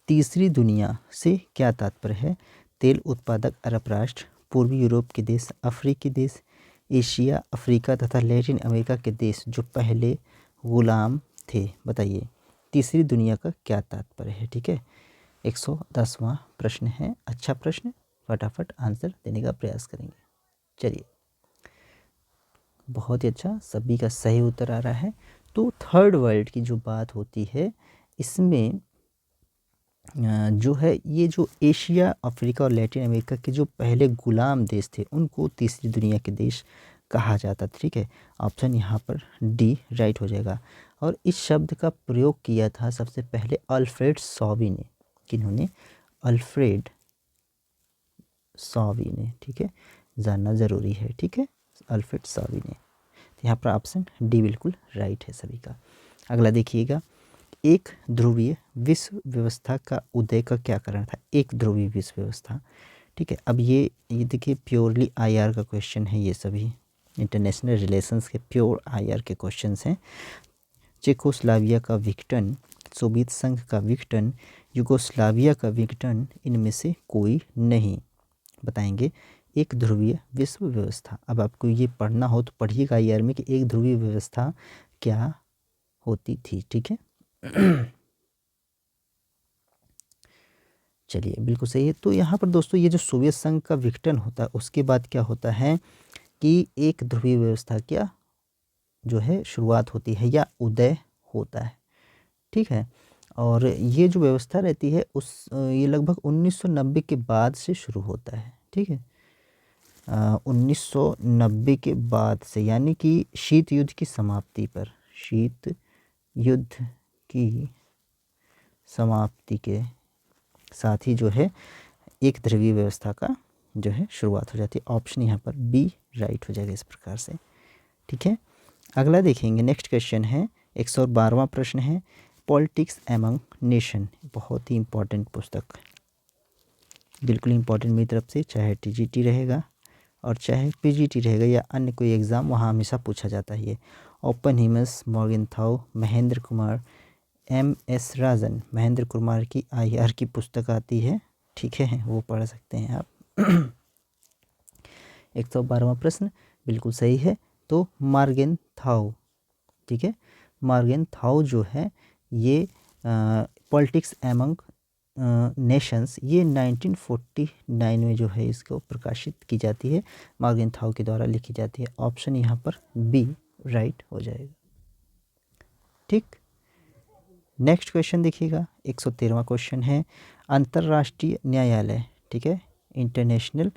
तीसरी दुनिया से क्या तात्पर्य है? तेल उत्पादक अरब राष्ट्र, पूर्वी यूरोप के देश, अफ्रीकी देश, एशिया, अफ्रीका तथा लैटिन अमेरिका के देश जो पहले गुलाम थे। बताइए तीसरी दुनिया का क्या तात्पर्य है, ठीक है। 110वां प्रश्न है, अच्छा प्रश्न, फटाफट आंसर देने का प्रयास करेंगे। चलिए बहुत ही अच्छा, सभी का सही उत्तर आ रहा है। तो थर्ड वर्ल्ड की जो बात होती है इसमें जो है ये जो एशिया, अफ्रीका और लैटिन अमेरिका के जो पहले गुलाम देश थे उनको तीसरी दुनिया के देश कहा जाता था, ठीक है। ऑप्शन यहाँ पर डी राइट हो जाएगा। और इस शब्द का प्रयोग किया था सबसे पहले अल्फ्रेड सॉवी ने। किन्होंने? अल्फ्रेड सॉवी ने, ठीक है, जानना ज़रूरी है, ठीक है, अल्फ्रेड सॉवी ने। तो यहाँ पर ऑप्शन डी बिल्कुल राइट है सभी का। अगला देखिएगा, एक ध्रुवीय विश्व व्यवस्था का उदय का क्या कारण था? एक ध्रुवीय विश्व व्यवस्था, ठीक है। अब ये देखिए प्योरली आईआर का क्वेश्चन है, ये सभी इंटरनेशनल रिलेशंस के प्योर आईआर के क्वेश्चंस हैं। चेकोस्लाविया का विघटन, सोवियत संघ का विघटन, युगोस्लाविया का विघटन, इनमें से कोई नहीं। बताएंगे एक ध्रुवीय विश्व व्यवस्था। अब आपको ये पढ़ना हो तो पढ़िएगा आईआर में कि एक ध्रुवीय व्यवस्था क्या होती थी, ठीक है। चलिए बिल्कुल सही है। तो यहाँ पर दोस्तों ये जो सोवियत संघ का विघटन होता है उसके बाद क्या होता है कि एक ध्रुवीय व्यवस्था क्या जो है शुरुआत होती है या उदय होता है, ठीक है। और ये जो व्यवस्था रहती है ये लगभग 1990 के बाद से शुरू होता है, ठीक है। 1990 के बाद से, यानी कि शीत युद्ध की समाप्ति पर, शीत युद्ध की समाप्ति के साथ ही जो है एक ध्रुवीय व्यवस्था का जो है शुरुआत हो जाती है। ऑप्शन यहाँ पर बी राइट हो जाएगा इस प्रकार से, ठीक है। अगला देखेंगे, नेक्स्ट क्वेश्चन है 112वां प्रश्न है, पॉलिटिक्स एमंग नेशन। बहुत ही इंपॉर्टेंट पुस्तक, बिल्कुल इंपॉर्टेंट मेरी तरफ से, चाहे टीजीटी रहेगा और चाहे पीजीटी रहेगा या अन्य कोई एग्ज़ाम, वहाँ हमेशा पूछा जाता है ये। ओपनहीमस, मॉर्गेनथाउ, महेंद्र कुमार, MS राजन, महेंद्र कुमार की आईआर की पुस्तक आती है, ठीक है, वो पढ़ सकते हैं आप। 112वां प्रश्न बिल्कुल सही है। तो मॉर्गेनथाउ, ठीक है, मॉर्गेनथाउ जो है ये पॉलिटिक्स एमंग नेशंस, ये 1949 में जो है इसको प्रकाशित की जाती है, मॉर्गेनथाउ के द्वारा लिखी जाती है। ऑप्शन यहाँ पर बी राइट हो जाएगा, ठीक। नेक्स्ट क्वेश्चन देखिएगा, 113वां क्वेश्चन है, अंतर्राष्ट्रीय न्यायालय, ठीक है, इंटरनेशनल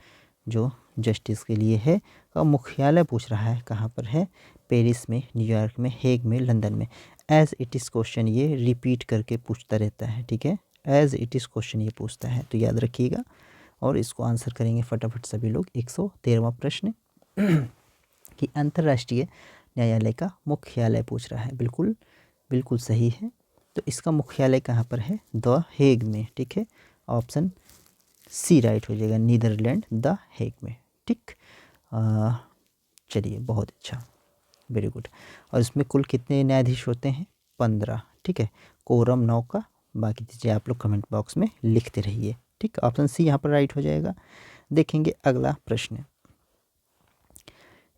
जो जस्टिस के लिए है, का मुख्यालय पूछ रहा है कहाँ पर है, पेरिस में, न्यूयॉर्क में, हेग में, लंदन में। एज इट इज़ क्वेश्चन ये रिपीट करके पूछता रहता है, ठीक है, एज इट इज़ क्वेश्चन ये पूछता है, तो याद रखिएगा और इसको आंसर करेंगे फटाफट सभी लोग। 113वां प्रश्न कि अंतर्राष्ट्रीय न्यायालय का मुख्यालय पूछ रहा है, बिल्कुल बिल्कुल सही है। तो इसका मुख्यालय कहाँ पर है, द हेग में, ठीक है, ऑप्शन सी राइट हो जाएगा, नीदरलैंड द हेग में, ठीक। चलिए बहुत अच्छा, वेरी गुड। और इसमें कुल कितने न्यायाधीश होते हैं, 15, ठीक है, कोरम 9 का, बाकी चीज़ें आप लोग कमेंट बॉक्स में लिखते रहिए, ठीक। ऑप्शन सी यहाँ पर राइट हो जाएगा। देखेंगे अगला प्रश्न,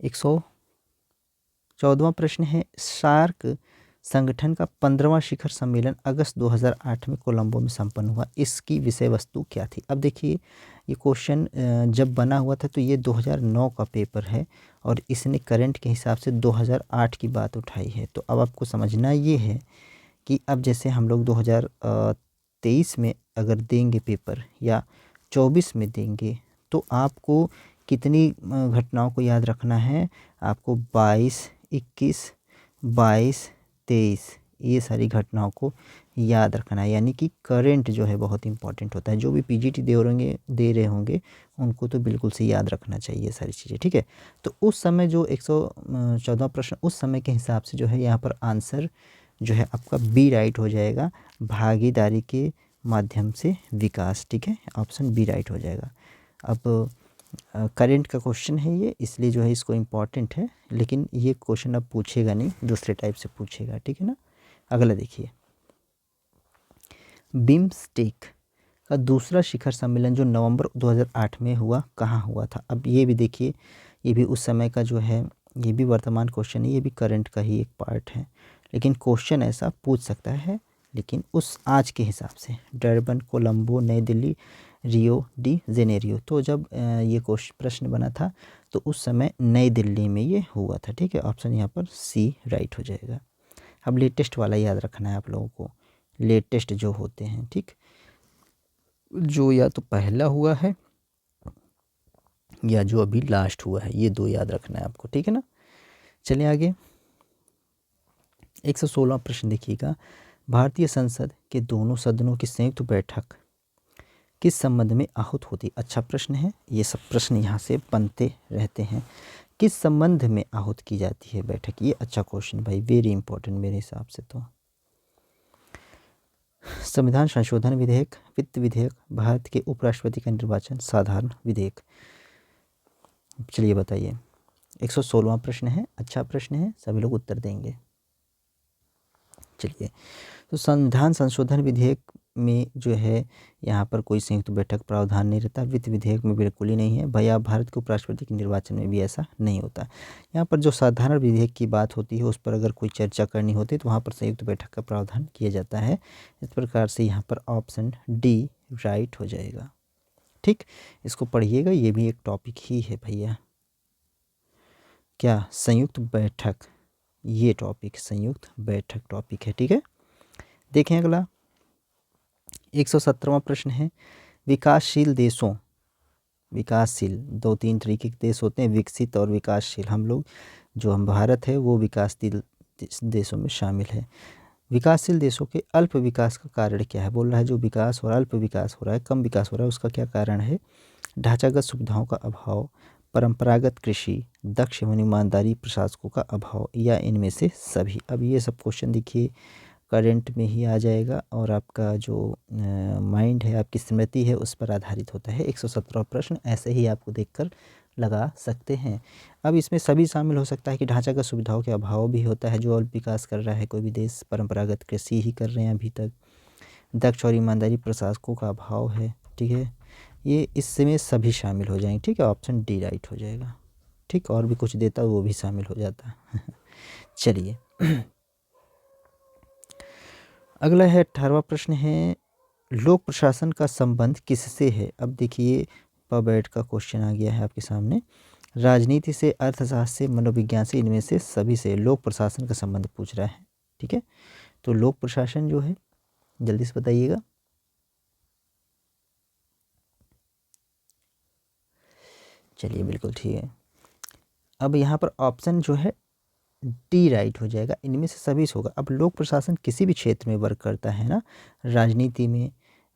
114वां प्रश्न है, सार्क संगठन का 15वां शिखर सम्मेलन अगस्त 2008 में कोलंबो में संपन्न हुआ, इसकी विषय वस्तु क्या थी। अब देखिए ये क्वेश्चन जब बना हुआ था तो ये 2009 का पेपर है और इसने करंट के हिसाब से 2008 की बात उठाई है। तो अब आपको समझना ये है कि अब जैसे हम लोग 2023 में अगर देंगे पेपर या 24 में देंगे तो आपको कितनी घटनाओं को याद रखना है, आपको 22, 21, 22, 23 ये सारी घटनाओं को याद रखना है। यानी कि करंट जो है बहुत इंपॉर्टेंट होता है, जो भी पीजीटी दे रहे होंगे उनको तो बिल्कुल से याद रखना चाहिए सारी चीज़ें, ठीक है। तो उस समय जो 114 प्रश्न उस समय के हिसाब से जो है यहाँ पर आंसर जो है आपका बी राइट हो जाएगा, भागीदारी के माध्यम से विकास, ठीक है, ऑप्शन बी राइट हो जाएगा। अब करंट का क्वेश्चन है ये, इसलिए जो है इसको इम्पॉर्टेंट है, लेकिन ये क्वेश्चन अब पूछेगा नहीं, दूसरे टाइप से पूछेगा, ठीक है ना। अगला देखिए, बिम्स्टेक का दूसरा शिखर सम्मेलन जो नवंबर 2008 में हुआ, कहाँ हुआ था। अब ये भी देखिए, ये भी उस समय का जो है, ये भी वर्तमान क्वेश्चन है, ये भी करंट का ही एक पार्ट है, लेकिन क्वेश्चन ऐसा पूछ सकता है, लेकिन उस आज के हिसाब से, डरबन, कोलंबो, नई दिल्ली, रियो डी जेनेरियो। तो जब ये प्रश्न बना था तो उस समय नई दिल्ली में ये हुआ था, ठीक है, ऑप्शन यहाँ पर सी राइट हो जाएगा। अब लेटेस्ट वाला याद रखना है आप लोगों को, लेटेस्ट जो होते हैं, ठीक, जो या तो पहला हुआ है या जो अभी लास्ट हुआ है, ये दो याद रखना है आपको, ठीक है ना। चलिए आगे, 116वां प्रश्न देखिएगा, भारतीय संसद के दोनों सदनों की संयुक्त बैठक किस संबंध में आहूत होती। अच्छा प्रश्न है, ये सब प्रश्न यहाँ से बनते रहते हैं, किस संबंध में आहूत की जाती है बैठक, ये अच्छा क्वेश्चन भाई, वेरी इंपॉर्टेंट मेरे हिसाब से। तो संविधान संशोधन विधेयक, वित्त विधेयक, भारत के उपराष्ट्रपति का निर्वाचन, साधारण विधेयक। चलिए बताइए, 116वां प्रश्न है, अच्छा प्रश्न है, सभी लोग उत्तर देंगे। चलिए, तो संविधान संशोधन विधेयक में जो है यहाँ पर कोई संयुक्त बैठक प्रावधान नहीं रहता, वित्त विधेयक में बिल्कुल ही नहीं है भैया, भारत के उपराष्ट्रपति के निर्वाचन में भी ऐसा नहीं होता। यहाँ पर जो साधारण विधेयक की बात होती है उस पर अगर कोई चर्चा करनी होती है तो वहाँ पर संयुक्त बैठक का प्रावधान किया जाता है। इस प्रकार से यहाँ पर ऑप्शन डी राइट हो जाएगा, ठीक। इसको पढ़िएगा, ये भी एक टॉपिक ही है भैया, क्या, संयुक्त बैठक, ये टॉपिक संयुक्त बैठक टॉपिक है, ठीक है। देखें अगला, 117वां प्रश्न है, विकासशील देशों, विकासशील 2-3 तरीके के देश होते हैं, विकसित और विकासशील। हम लोग जो हम भारत है वो विकासशील देशों में शामिल है। विकासशील देशों के अल्प विकास का कारण क्या है, बोल रहा है जो विकास और अल्प विकास हो रहा है, कम विकास हो रहा है, उसका क्या कारण है। ढांचागत सुविधाओं का अभाव, परंपरागत कृषि, दक्ष एवं ईमानदारी प्रशासकों का अभाव, या इनमें से सभी। अब ये सब क्वेश्चन देखिए करंट में ही आ जाएगा और आपका जो माइंड है, आपकी स्मृति है, उस पर आधारित होता है। 117वां प्रश्न ऐसे ही आपको देखकर लगा सकते हैं। अब इसमें सभी शामिल हो सकता है कि ढांचागत सुविधाओं के अभाव भी होता है, जो अल्प विकास कर रहा है कोई भी देश, परंपरागत कृषि ही कर रहे हैं अभी तक, दक्ष और ईमानदारी प्रशासकों का अभाव है, ठीक है, ये इसमें सभी शामिल हो जाएंगे, ठीक है, ऑप्शन डी राइट हो जाएगा, ठीक। और भी कुछ देता वो भी शामिल हो जाता चलिए अगला है 18वां प्रश्न है, लोक प्रशासन का संबंध किससे है। अब देखिए पबैट का क्वेश्चन आ गया है आपके सामने, राजनीति से, अर्थशास्त्र से, मनोविज्ञान से, इनमें से सभी से लोक प्रशासन का संबंध पूछ रहा है, ठीक है। तो लोक प्रशासन जो है जल्दी से बताइएगा। चलिए बिल्कुल ठीक है। अब यहाँ पर ऑप्शन जो है डी राइट हो जाएगा, इनमें से सभी से होगा। अब लोक प्रशासन किसी भी क्षेत्र में वर्क करता है ना, राजनीति में,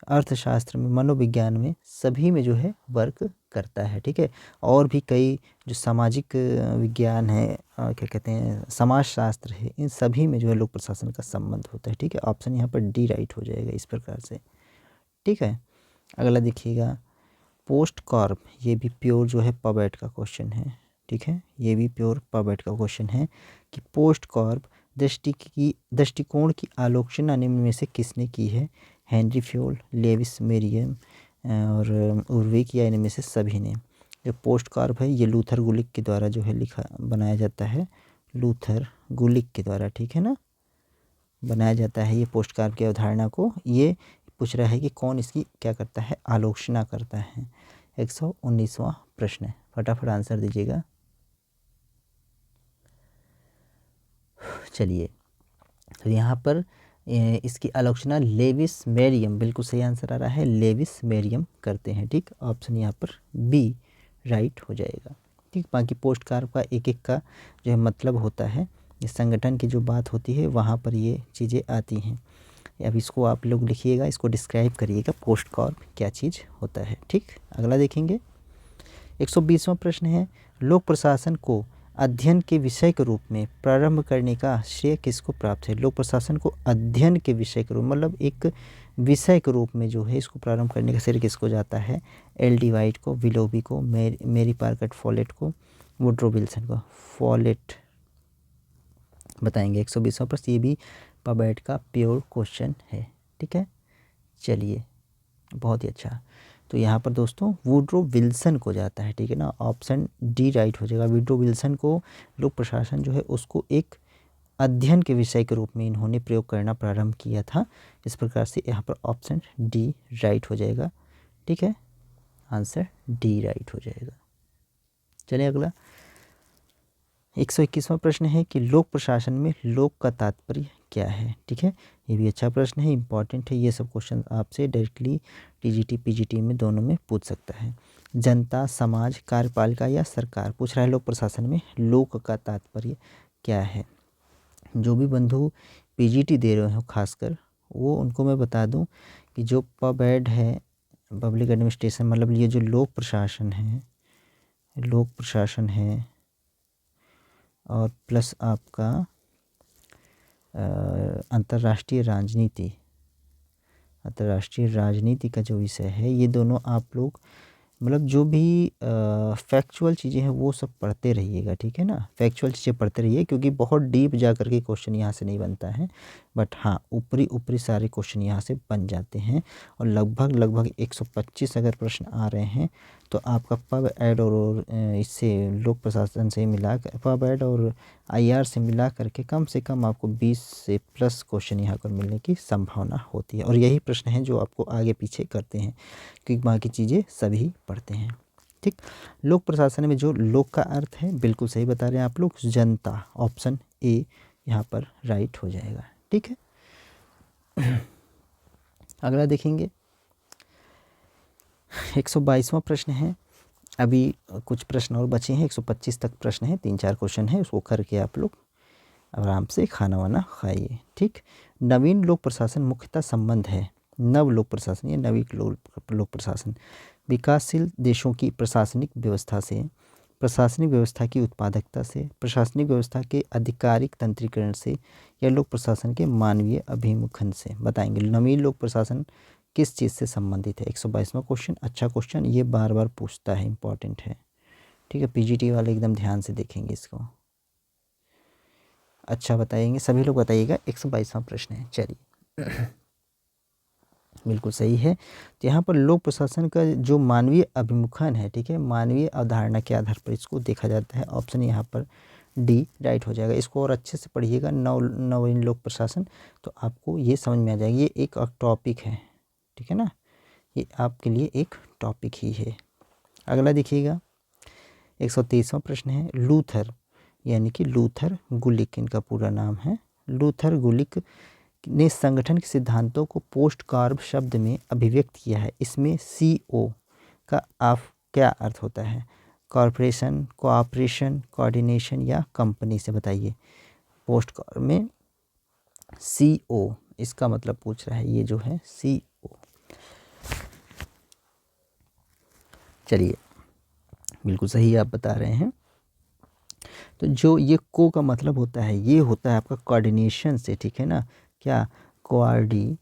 अर्थशास्त्र में, मनोविज्ञान में, सभी में जो है वर्क करता है, ठीक है। और भी कई जो सामाजिक विज्ञान है, क्या कहते हैं, समाजशास्त्र है, इन सभी में जो है लोक प्रशासन का संबंध होता है, ठीक है। ऑप्शन यहाँ पर डी राइट हो जाएगा इस प्रकार से, ठीक है। अगला देखिएगा, पोस्ट कॉर्प, ये भी प्योर जो है पबैट का क्वेश्चन है, ठीक है। ये भी प्योर पबैट का क्वेश्चन है कि पोस्ट कॉर्प दृष्टिकोण की आलोचना निम्न में से किसने की है? हेनरी फ्योल, लेविस मेरियम और उर्विक, या इनमें से सभी ने? जो पोस्ट कॉर्प है ये लूथर गुलिक के द्वारा जो है बनाया जाता है, लूथर गुलिक के द्वारा, ठीक है ना, बनाया जाता है ये पोस्ट कॉर्प की अवधारणा को। ये पूछ रहा है कि कौन इसकी क्या करता है, आलोचना करता है। 119वां प्रश्न है, फटाफट आंसर दीजिएगा। चलिए, तो यहाँ पर इसकी आलोचना लेविस मेरियम, बिल्कुल सही आंसर आ रहा है, लेविस मेरियम करते हैं, ठीक। ऑप्शन यहाँ पर बी राइट हो जाएगा, ठीक। बाकी पोस्ट कॉर्प का एक एक का जो है मतलब होता है, इस संगठन की जो बात होती है वहाँ पर ये चीज़ें आती हैं। अब इसको आप लोग लिखिएगा, इसको डिस्क्राइब करिएगा, पोस्ट कॉर्प क्या चीज़ होता है, ठीक। अगला देखेंगे, 120वां प्रश्न है, लोक प्रशासन को अध्ययन के विषय के रूप में प्रारंभ करने का श्रेय किसको प्राप्त है? लोक प्रशासन को अध्ययन के विषय के रूप, मतलब एक विषय के रूप में जो है इसको प्रारंभ करने का श्रेय किसको जाता है? एल.डी. वाइट को, विलोबी को, मेरी पार्कट फॉलेट को, वुड्रो विल्सन को। फॉलेट बताएंगे। 120वां प्रश्न, ये भी पबैट का प्योर क्वेश्चन है, ठीक है। चलिए, बहुत ही अच्छा। तो यहाँ पर दोस्तों वुड्रो विल्सन को जाता है, ठीक है ना, ऑप्शन डी राइट हो जाएगा। वुड्रो विल्सन को लोक प्रशासन जो है उसको एक अध्ययन के विषय के रूप में इन्होंने प्रयोग करना प्रारंभ किया था। इस प्रकार से यहाँ पर ऑप्शन डी राइट हो जाएगा, ठीक है। आंसर डी राइट हो जाएगा। चलिए अगला, 121वां प्रश्न है कि लोक प्रशासन में लोक का तात्पर्य क्या है, ठीक है। ये भी अच्छा प्रश्न है, इंपॉर्टेंट है। ये सब क्वेश्चन आपसे डायरेक्टली टीजीटी पीजीटी में दोनों में पूछ सकता है। जनता, समाज, कार्यपालिका या सरकार, पूछ रहा है लोक प्रशासन में लोक का तात्पर्य क्या है। जो भी बंधु पीजीटी दे रहे हो खासकर, वो उनको मैं बता दूं कि जो पबैड है, पब्लिक एडमिनिस्ट्रेशन, मतलब ये जो लोक प्रशासन है और प्लस आपका अंतर्राष्ट्रीय राजनीति का जो विषय है, ये दोनों आप लोग मतलब जो भी फैक्चुअल चीज़ें हैं वो सब पढ़ते रहिएगा, ठीक है ना। फैक्चुअल चीज़ें पढ़ते रहिए, क्योंकि बहुत डीप जा कर के क्वेश्चन यहाँ से नहीं बनता है, बट हाँ ऊपरी सारे क्वेश्चन यहाँ से बन जाते हैं। और लगभग 125 अगर प्रश्न आ रहे हैं तो आपका पब एड और इससे लोक प्रशासन से मिला कर, पब एड और आईआर से मिला करके कम से कम आपको 20 से प्लस क्वेश्चन यहाँ पर मिलने की संभावना होती है। और यही प्रश्न हैं जो आपको आगे पीछे करते हैं, क्योंकि बाकी चीज़ें सभी पढ़ते हैं, ठीक। लोक प्रशासन में जो लोक का अर्थ है, बिल्कुल सही बता रहे हैं आप लोग, जनता। ऑप्शन ए यहाँ पर राइट हो जाएगा, ठीक है। अगला देखेंगे, 122वां प्रश्न है। अभी कुछ प्रश्न और बचे हैं, 125 तक प्रश्न है, 3-4 क्वेश्चन है, उसको करके आप लोग आराम से खाना वाना खाइए, ठीक। नवीन लोक प्रशासन मुख्यतः संबंध है, नव लोक प्रशासन या नवीन लोक प्रशासन विकासशील देशों की प्रशासनिक व्यवस्था से, प्रशासनिक व्यवस्था की उत्पादकता से, प्रशासनिक व्यवस्था के आधिकारिक तंत्रीकरण से, या लोक प्रशासन के मानवीय अभिमुखन से। बताएंगे नवीन लोक प्रशासन किस चीज़ से संबंधित है। 122वां क्वेश्चन, अच्छा क्वेश्चन, ये बार बार पूछता है, इंपॉर्टेंट है, ठीक है। पीजीटी वाले एकदम ध्यान से देखेंगे इसको, अच्छा बताएंगे, सभी लोग बताइएगा। 122वां प्रश्न है, चलिए बिल्कुल सही है। तो यहाँ पर लोक प्रशासन का जो मानवीय अभिमुखन है, ठीक है, मानवीय अवधारणा के आधार पर इसको देखा जाता है। ऑप्शन यहाँ पर डी राइट हो जाएगा। इसको और अच्छे से पढ़िएगा, नवीन लोक प्रशासन, तो आपको ये समझ में आ जाएगा। ये एक टॉपिक है, ठीक है ना, ये आपके लिए एक टॉपिक ही है। अगला देखिएगा, 123वां प्रश्न है, लूथर यानी कि लूथर गुलिक इनका पूरा नाम है। लूथर गुलिक ने संगठन के सिद्धांतों को पोस्ट कॉर्प शब्द में अभिव्यक्त किया है। इसमें CO का क्या अर्थ होता है? कॉरपोरेशन, कोऑपरेशन, कोऑर्डिनेशन या कंपनी से बताइए। पोस्ट कार्ड में CO इसका मतलब पूछ रहा है, ये जो है CO। चलिए, बिल्कुल सही आप बता रहे हैं। तो जो ये को का मतलब होता है, ये होता है आपका कोऑर्डिनेशन से, ठीक है ना, क्या कोऑर्डिनेशन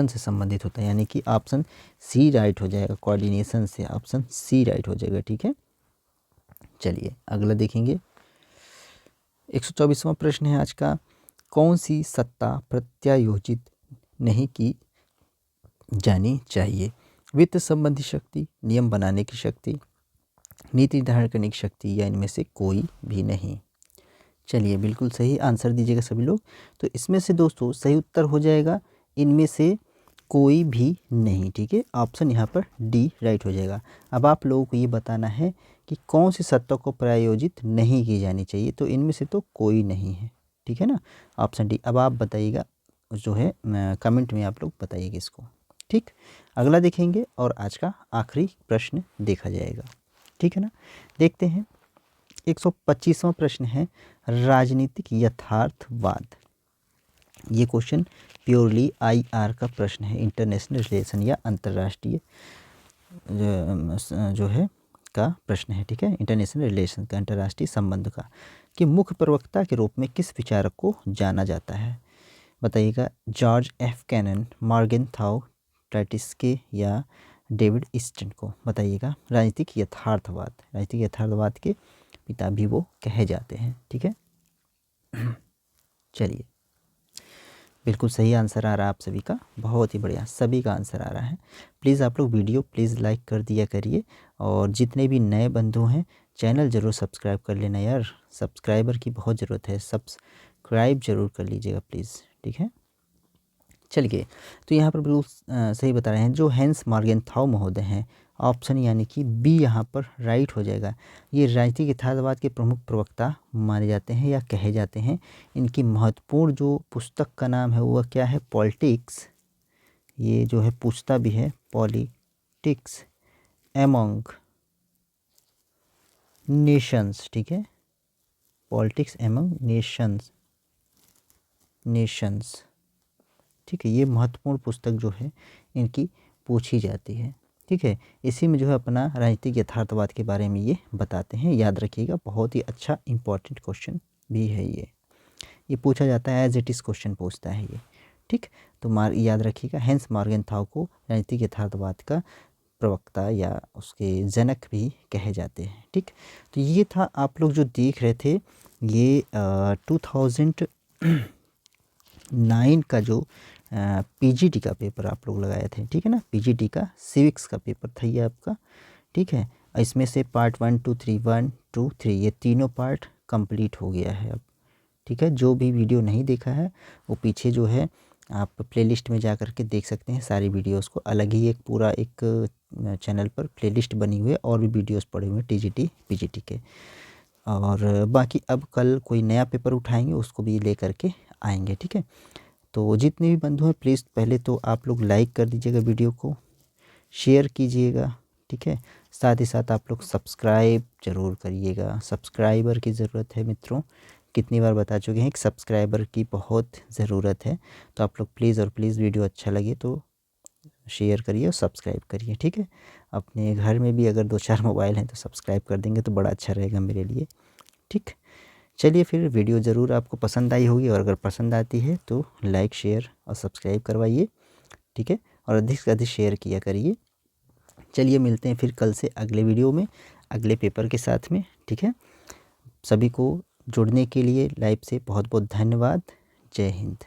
से संबंधित होता है, यानी कि ऑप्शन C राइट हो जाएगा। कोऑर्डिनेशन से ऑप्शन C राइट हो जाएगा, ठीक है। चलिए अगला देखेंगे। 124वां प्रश्न है आज का, कौन सी सत्ता प्रत्यायोजित नहीं की जानी चाहिए? वित्त संबंधी शक्ति, नियम बनाने की शक्ति, नीति निर्धारण करने की शक्ति, या इनमें से कोई भी नहीं। चलिए बिल्कुल सही आंसर दीजिएगा सभी लोग। तो इसमें से दोस्तों सही उत्तर हो जाएगा इनमें से कोई भी नहीं, ठीक है। ऑप्शन यहाँ पर D राइट हो जाएगा। अब आप लोगों को ये बताना है कि कौन सी सत्ता को प्रायोजित नहीं की जानी चाहिए, तो इनमें से तो कोई नहीं है, ठीक है ना, ऑप्शन D। अब आप बताइएगा, जो है कमेंट में आप लोग बताइएगा इसको, ठीक। अगला देखेंगे और आज का आखिरी प्रश्न देखा जाएगा, ठीक है ना। देखते हैं 125वां प्रश्न है, राजनीतिक यथार्थवाद। ये क्वेश्चन प्योरली IR का प्रश्न है, इंटरनेशनल रिलेशन या अंतर्राष्ट्रीय जो है का प्रश्न है, ठीक है। इंटरनेशनल रिलेशन का, अंतर्राष्ट्रीय संबंध का, कि मुख्य प्रवक्ता के रूप में किस विचारक को जाना जाता है? बताइएगा। जॉर्ज F कैनन, मॉर्गेनथाउ, टाइटिस्के या डेविड ईस्टन को? बताइएगा। राजनीतिक यथार्थवाद, राजनीतिक यथार्थवाद के पिता भी वो कहे जाते हैं, ठीक है। चलिए बिल्कुल सही आंसर आ रहा है आप सभी का, बहुत ही बढ़िया, सभी का आंसर आ रहा है। प्लीज़ आप लोग वीडियो प्लीज़ लाइक कर दिया करिए, और जितने भी नए बंधु हैं चैनल ज़रूर सब्सक्राइब कर लेना यार, सब्सक्राइबर की बहुत ज़रूरत है, सब्सक्राइब ज़रूर कर लीजिएगा प्लीज़, ठीक है। चलिए, तो यहाँ पर बिल्कुल सही बता रहे हैं, जो हैंस मॉर्गेनथाउ महोदय हैं, ऑप्शन यानी कि B यहाँ पर राइट हो जाएगा। ये राजनीतिक यथार्थवाद के प्रमुख प्रवक्ता माने जाते हैं या कहे जाते हैं। इनकी महत्वपूर्ण जो पुस्तक का नाम है वह क्या है? पॉलिटिक्स। ये जो है पूछता भी है, पॉलिटिक्स एमंग नेशंस, ठीक है, पॉलिटिक्स एमंग नेशंस, ठीक है। ये महत्वपूर्ण पुस्तक जो है इनकी पूछी जाती है, ठीक है। इसी में जो है अपना राजनीतिक यथार्थवाद के बारे में ये बताते हैं, याद रखिएगा, बहुत ही अच्छा इंपॉर्टेंट क्वेश्चन भी है ये पूछा जाता है, एज इट इज़ क्वेश्चन पूछता है ये, ठीक। तो याद रखिएगा, हैंस मॉर्गेनथाउ को राजनीतिक यथार्थवाद का प्रवक्ता या उसके जनक भी कहे जाते हैं, ठीक। तो ये था, आप लोग जो देख रहे थे ये 2009 का जो PGT का पेपर आप लोग लगाए थे, ठीक है ना। PGT का सिविक्स का पेपर था ये आपका, ठीक है। इसमें से पार्ट 1, 2, 3, 1, 2, 3 ये तीनों पार्ट कंप्लीट हो गया है अब, ठीक है। जो भी वीडियो नहीं देखा है वो पीछे जो है आप प्लेलिस्ट में जा कर के देख सकते हैं सारी वीडियोस को, अलग ही एक पूरा एक चैनल पर प्लेलिस्ट बनी हुई है, और भी वीडियोस पड़े हुए हैं TGT PGT के। और बाकी अब कल कोई नया पेपर उठाएंगे, उसको भी ले करके आएंगे, ठीक है। तो जितने भी बंधु हैं प्लीज़ पहले तो आप लोग लाइक कर दीजिएगा, वीडियो को शेयर कीजिएगा, ठीक है। साथ ही साथ आप लोग सब्सक्राइब ज़रूर करिएगा, सब्सक्राइबर की ज़रूरत है मित्रों, कितनी बार बता चुके हैं कि सब्सक्राइबर की बहुत ज़रूरत है। तो आप लोग प्लीज़ और प्लीज़ वीडियो अच्छा लगे तो शेयर करिए और सब्सक्राइब करिए, ठीक है। अपने घर में भी अगर 2-4 मोबाइल हैं तो सब्सक्राइब कर देंगे तो बड़ा अच्छा रहेगा मेरे लिए, ठीक। चलिए फिर, वीडियो ज़रूर आपको पसंद आई होगी, और अगर पसंद आती है तो लाइक शेयर और सब्सक्राइब करवाइए, ठीक है, और अधिक से अधिक शेयर किया करिए। चलिए मिलते हैं फिर कल से अगले वीडियो में, अगले पेपर के साथ में, ठीक है। सभी को जुड़ने के लिए लाइव से बहुत बहुत धन्यवाद। जय हिंद।